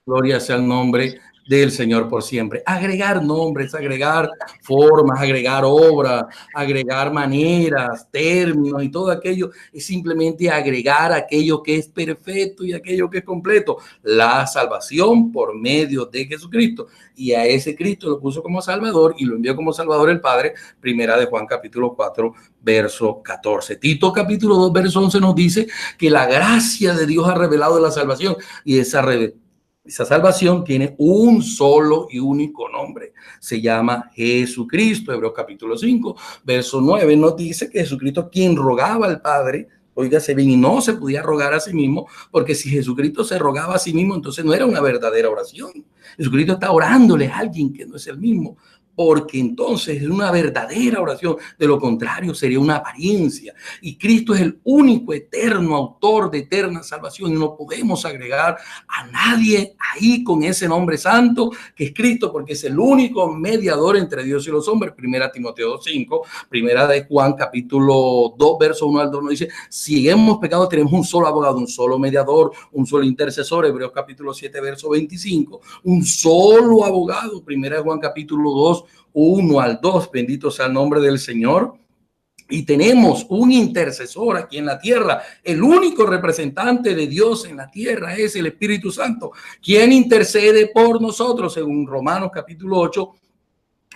Gloria sea el nombre del Señor por siempre. Agregar nombres, agregar formas, agregar obras, agregar maneras, términos y todo aquello es simplemente agregar aquello que es perfecto y aquello que es completo. La salvación por medio de Jesucristo. Y a ese Cristo lo puso como Salvador y lo envió como Salvador el Padre. Primera de Juan capítulo 4, verso 14. Tito capítulo 2, verso 11 nos dice que la gracia de Dios ha revelado la salvación y esa salvación tiene un solo y único nombre. Se llama Jesucristo. Hebreos capítulo 5, verso 9 nos dice que Jesucristo quien rogaba al Padre, óigase bien, y no se podía rogar a sí mismo, porque si Jesucristo se rogaba a sí mismo, entonces no era una verdadera oración. Jesucristo está orándole a alguien que no es el mismo, porque entonces es una verdadera oración. De lo contrario sería una apariencia, y Cristo es el único eterno autor de eterna salvación y no podemos agregar a nadie ahí con ese nombre santo que es Cristo, porque es el único mediador entre Dios y los hombres. Primera Timoteo 5, primera de Juan capítulo 2, verso 1 al 2 nos dice: si hemos pecado tenemos un solo abogado, un solo mediador, un solo intercesor. Hebreos capítulo 7, verso 25, un solo abogado. Primera de Juan capítulo 2, 1 al 2, bendito sea el nombre del Señor. Y tenemos un intercesor aquí en la tierra. El único representante de Dios en la tierra es el Espíritu Santo, quien intercede por nosotros, según Romanos capítulo 8,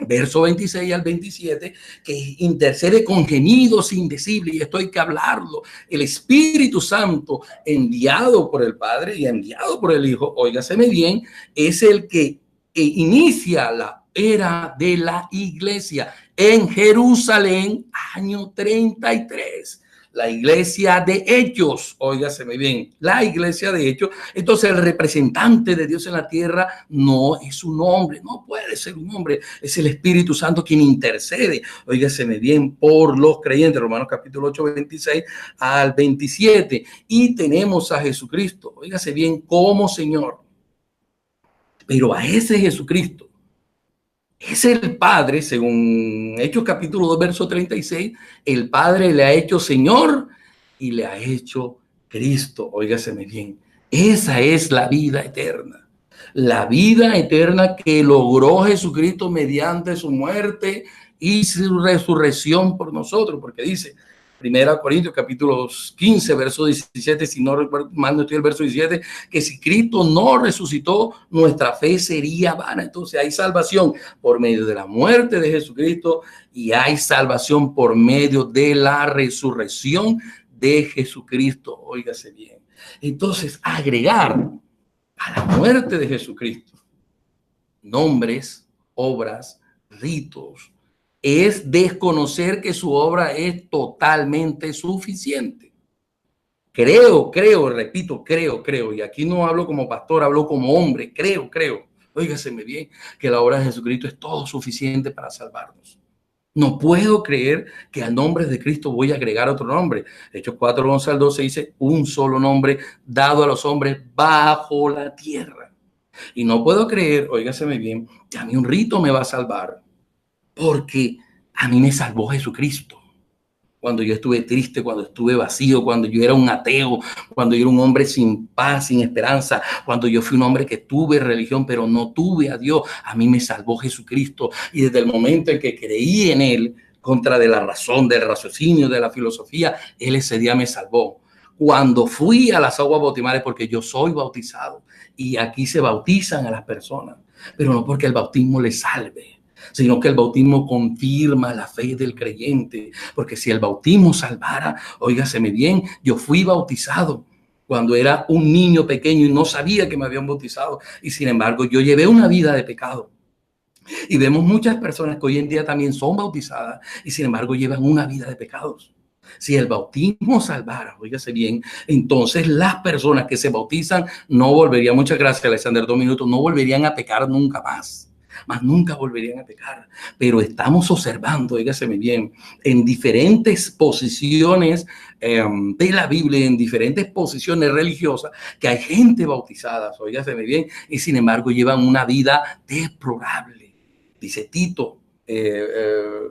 verso 26 al 27, que intercede con gemidos indecibles, y esto hay que hablarlo. El Espíritu Santo, enviado por el Padre y enviado por el Hijo, óigaseme bien, es el que inicia la era de la iglesia en Jerusalén, año 33. La iglesia de Hechos, óigaseme bien, la iglesia de Hechos. Entonces el representante de Dios en la tierra no es un hombre, no puede ser un hombre, es el Espíritu Santo quien intercede, óigaseme bien, por los creyentes. Romanos capítulo 8, 26 al 27. Y tenemos a Jesucristo, óigase bien, como Señor. Pero a ese Jesucristo es el Padre, según Hechos capítulo 2, verso 36, el Padre le ha hecho Señor y le ha hecho Cristo. Óigaseme bien, esa es la vida eterna. La vida eterna que logró Jesucristo mediante su muerte y su resurrección por nosotros, porque dice Primera Corintios capítulo 15, verso 17, si no recuerdo mal, no estoy el verso 17, que si Cristo no resucitó, nuestra fe sería vana. Entonces hay salvación por medio de la muerte de Jesucristo y hay salvación por medio de la resurrección de Jesucristo. Óigase bien. Entonces, agregar a la muerte de Jesucristo nombres, obras, ritos, es desconocer que su obra es totalmente suficiente. Creo, repito, creo, y aquí no hablo como pastor, hablo como hombre, creo, óigaseme bien, que la obra de Jesucristo es todo suficiente para salvarnos. No puedo creer que al nombre de Cristo voy a agregar otro nombre. Hechos 4, 11 al 12 dice: un solo nombre dado a los hombres bajo la tierra. Y no puedo creer, óigaseme bien, que a mí un rito me va a salvar, porque a mí me salvó Jesucristo. cuando yo estuve triste, cuando estuve vacío, cuando yo era un ateo, cuando yo era un hombre sin paz, sin esperanza, cuando yo fui un hombre que tuve religión, pero no tuve a Dios. A mí me salvó Jesucristo. Y desde el momento en que creí en Él, contra de la razón, del raciocinio, de la filosofía, Él ese día me salvó. Cuando fui a las aguas bautismales, porque yo soy bautizado, y aquí se bautizan a las personas, pero no porque el bautismo les salve, sino que el bautismo confirma la fe del creyente, porque si el bautismo salvara, óigaseme bien, yo fui bautizado cuando era un niño pequeño y no sabía que me habían bautizado, y sin embargo yo llevé una vida de pecado. Y vemos muchas personas que hoy en día también son bautizadas y sin embargo llevan una vida de pecados. Si el bautismo salvara, óigase bien, entonces las personas que se bautizan no volverían, muchas gracias Alexander, 2 minutos, no volverían a pecar nunca más. Más nunca volverían a pecar. Pero estamos observando, óigaseme bien, en diferentes posiciones de la Biblia, en diferentes posiciones religiosas, que hay gente bautizada, óigaseme bien, y sin embargo llevan una vida deplorable. Dice Tito,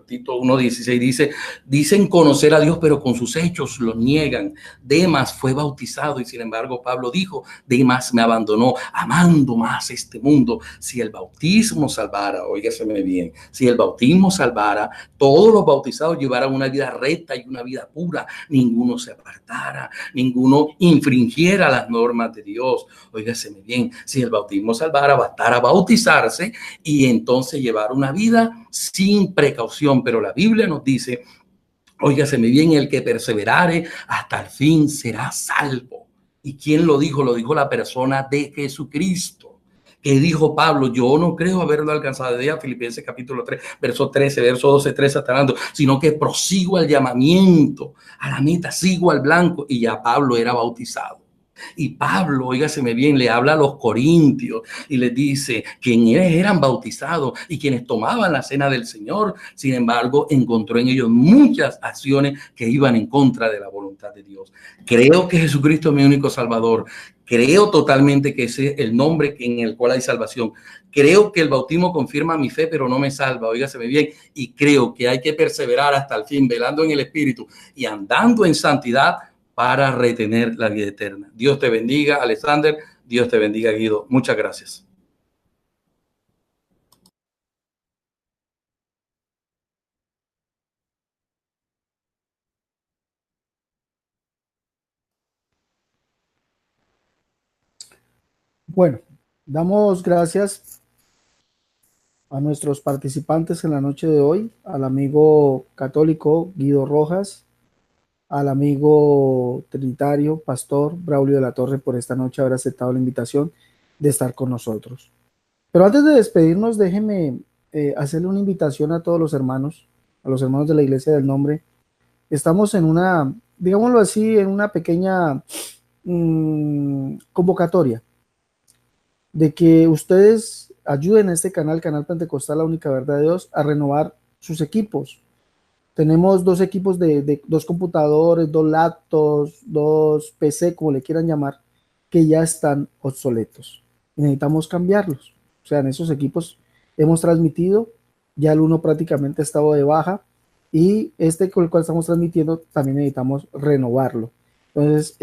Tito 1:16 dice, dicen conocer a Dios, pero con sus hechos lo niegan. Demas fue bautizado y sin embargo Pablo dijo, Demas me abandonó amando más este mundo. Si el bautismo salvara, óigaseme bien, si el bautismo salvara, todos los bautizados llevaran una vida recta y una vida pura, ninguno se apartara, ninguno infringiera las normas de Dios. Óigaseme bien, si el bautismo salvara, bastara bautizarse y entonces llevar una vida sin precaución, pero la Biblia nos dice, óigaseme bien, el que perseverare hasta el fin será salvo. ¿Y quién lo dijo? Lo dijo la persona de Jesucristo. Que dijo Pablo, yo no creo haberlo alcanzado, de Filipenses capítulo 3, verso 13, verso 12, 13 hasta hablando, sino que prosigo al llamamiento, a la meta, sigo al blanco, y ya Pablo era bautizado. Y Pablo, óigaseme bien, le habla a los corintios y les dice quienes eran bautizados y quienes tomaban la cena del Señor, sin embargo, encontró en ellos muchas acciones que iban en contra de la voluntad de Dios. Creo que Jesucristo es mi único Salvador. Creo totalmente que ese es el nombre en el cual hay salvación. Creo que el bautismo confirma mi fe, pero no me salva, óigaseme bien. Y creo que hay que perseverar hasta el fin, velando en el Espíritu y andando en santidad para retener la vida eterna. Dios te bendiga, Alexander. Dios te bendiga, Guido. Muchas gracias.
Bueno, damos gracias a nuestros participantes en la noche de hoy, al amigo católico Guido Rojas, al amigo trinitario, pastor Braulio de la Torre, por esta noche haber aceptado la invitación de estar con nosotros. Pero antes de despedirnos, déjenme hacerle una invitación a todos los hermanos, a los hermanos de la Iglesia del Nombre. Estamos en una, digámoslo así, en una pequeña convocatoria de que ustedes ayuden a este canal, Canal Pentecostal, La Única Verdad de Dios, a renovar sus equipos. Tenemos 2 equipos de 2 computadores, 2 laptops, 2 PC, como le quieran llamar, que ya están obsoletos. Necesitamos cambiarlos. O sea, en esos equipos hemos transmitido, ya el uno prácticamente ha estado de baja y este con el cual estamos transmitiendo también necesitamos renovarlo. Entonces,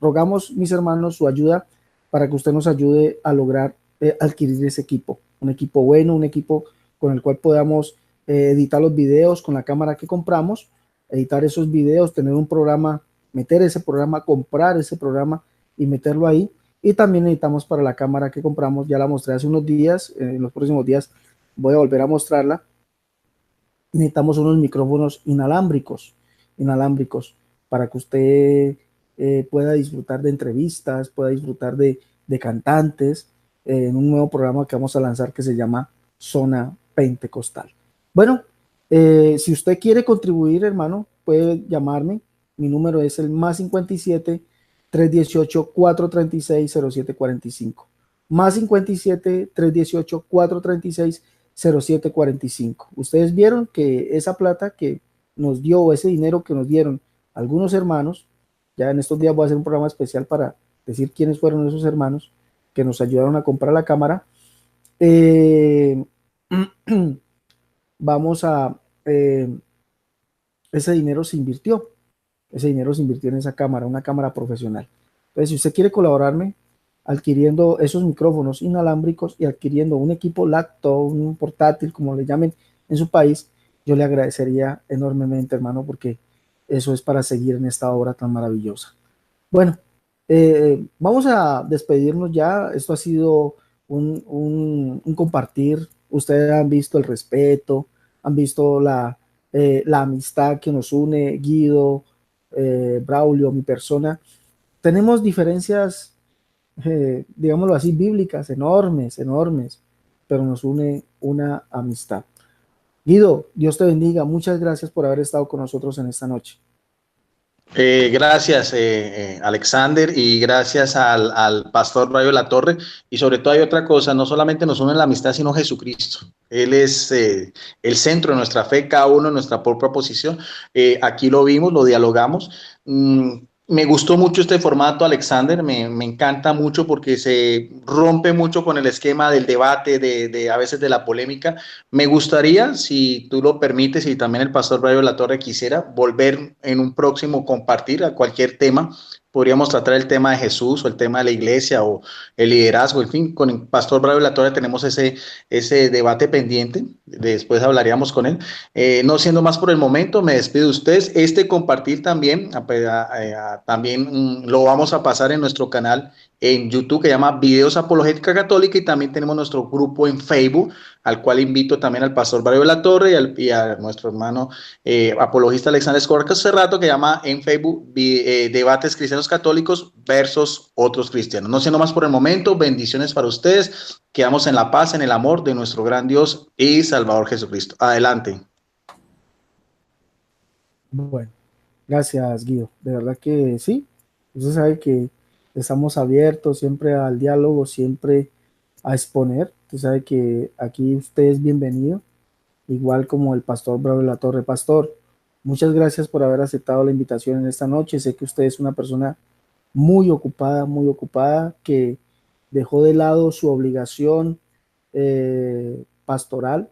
rogamos, mis hermanos, su ayuda para que usted nos ayude a lograr adquirir ese equipo. Un equipo bueno, un equipo con el cual podamos editar los videos con la cámara que compramos, editar esos videos, tener un programa, meter ese programa, comprar ese programa y meterlo ahí. Y también necesitamos para la cámara que compramos, ya la mostré hace unos días, en los próximos días voy a volver a mostrarla. Necesitamos unos micrófonos inalámbricos para que usted pueda disfrutar de entrevistas, pueda disfrutar de cantantes en un nuevo programa que vamos a lanzar que se llama Zona Pentecostal. Bueno, si usted quiere contribuir, hermano, puede llamarme. Mi número es el +57 318 436 0745. +57 318 436 0745. Ustedes vieron que esa plata que nos dio, ese dinero que nos dieron algunos hermanos, ya en estos días voy a hacer un programa especial para decir quiénes fueron esos hermanos que nos ayudaron a comprar la cámara. Vamos a ese dinero se invirtió. Ese dinero se invirtió en esa cámara, una cámara profesional. Entonces, si usted quiere colaborarme adquiriendo esos micrófonos inalámbricos y adquiriendo un equipo laptop, un portátil, como le llamen en su país, yo le agradecería enormemente, hermano, porque eso es para seguir en esta obra tan maravillosa. Bueno, vamos a despedirnos ya. Esto ha sido un compartir. Ustedes han visto el respeto, han visto la amistad que nos une, Guido, Braulio, mi persona. Tenemos diferencias, digámoslo así, bíblicas, enormes, enormes, pero nos une una amistad. Guido, Dios te bendiga. Muchas gracias por haber estado con nosotros en esta noche.
Gracias, Alexander, y gracias al pastor Brayo Latorre. Y sobre todo hay otra cosa, no solamente nos une la amistad, sino Jesucristo. Él es el centro de nuestra fe, cada uno en nuestra propia posición. Aquí lo vimos, lo dialogamos. Me gustó mucho este formato, Alexander, me encanta mucho porque se rompe mucho con el esquema del debate, a veces de la polémica. Me gustaría, si tú lo permites y también el pastor Brayo Latorre quisiera, volver en un próximo compartir a cualquier tema. Podríamos tratar el tema de Jesús o el tema de la iglesia o el liderazgo, en fin, con el pastor Brayo Latorre tenemos ese debate pendiente, después hablaríamos con él. No siendo más por el momento, me despido de ustedes. Este compartir también, también lo vamos a pasar en nuestro canal en YouTube que llama Videos Apologética Católica, y también tenemos nuestro grupo en Facebook, al cual invito también al pastor Brayo Latorre y a nuestro hermano apologista Alexander Escobar Cerrato, que llama en Facebook Debates Cristianos Católicos versus otros cristianos. No siendo más por el momento, bendiciones para ustedes. Quedamos en la paz, en el amor de nuestro gran Dios y Salvador Jesucristo. Adelante.
Bueno, gracias, Guido. De verdad que sí. Usted sabe que estamos abiertos siempre al diálogo, siempre a exponer. Usted sabe que aquí usted es bienvenido, igual como el pastor Braulio Latorre. Pastor, muchas gracias por haber aceptado la invitación en esta noche. Sé que usted es una persona muy ocupada, que dejó de lado su obligación pastoral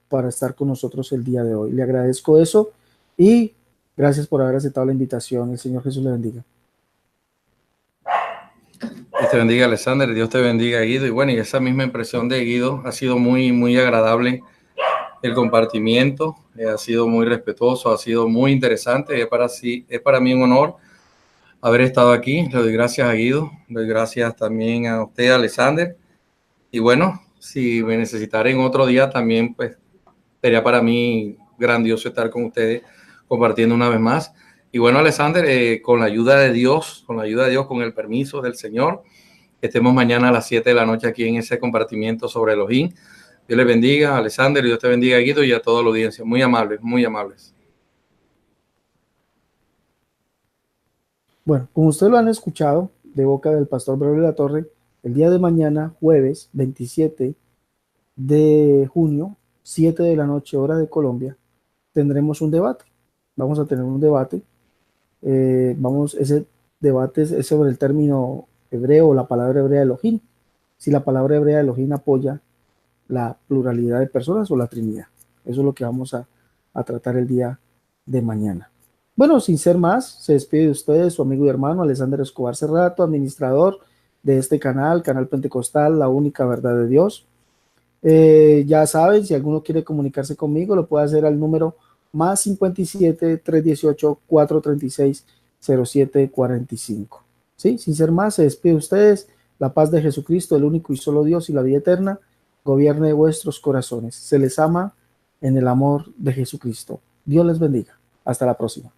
para estar con nosotros el día de hoy. Le agradezco eso y gracias por haber aceptado la invitación. El Señor Jesús le bendiga.
Dios te bendiga, Alexander. Dios te bendiga, Guido. Y bueno, y esa misma impresión de Guido, ha sido muy agradable el compartimiento, ha sido muy respetuoso, ha sido muy interesante. Es para mí un honor haber estado aquí. Le doy gracias a Guido, le doy gracias también a usted, Alexander. Y bueno, si me necesitaren otro día también, pues sería para mí grandioso estar con ustedes compartiendo una vez más. Y bueno, Alexander, con la ayuda de Dios, con el permiso del Señor, estemos mañana a las 7 de la noche aquí en ese compartimiento sobre Elohim. Dios les bendiga, Alexander, y Dios te bendiga, Guido, y a toda la audiencia. Muy amables, muy amables.
Bueno, como ustedes lo han escuchado de boca del pastor Braulio Latorre, el día de mañana, jueves 27 de junio, 7 de la noche, hora de Colombia, tendremos un debate. Vamos a tener un debate. Ese debate es sobre el término hebreo, la palabra hebrea Elohim. Si la palabra hebrea Elohim apoya la pluralidad de personas o la Trinidad. Eso es lo que vamos a tratar el día de mañana. Bueno, sin ser más, se despide de ustedes su amigo y hermano Alexander Escobar Cerrato, administrador de este canal Pentecostal, la única verdad de Dios. Ya saben, si alguno quiere comunicarse conmigo, lo puede hacer al número más 57 318 436 0745. ¿Sí? Sin ser más, se despide de ustedes. La paz de Jesucristo, el único y solo Dios, y la vida eterna gobierne vuestros corazones. Se les ama en el amor de Jesucristo. Dios les bendiga. Hasta la próxima.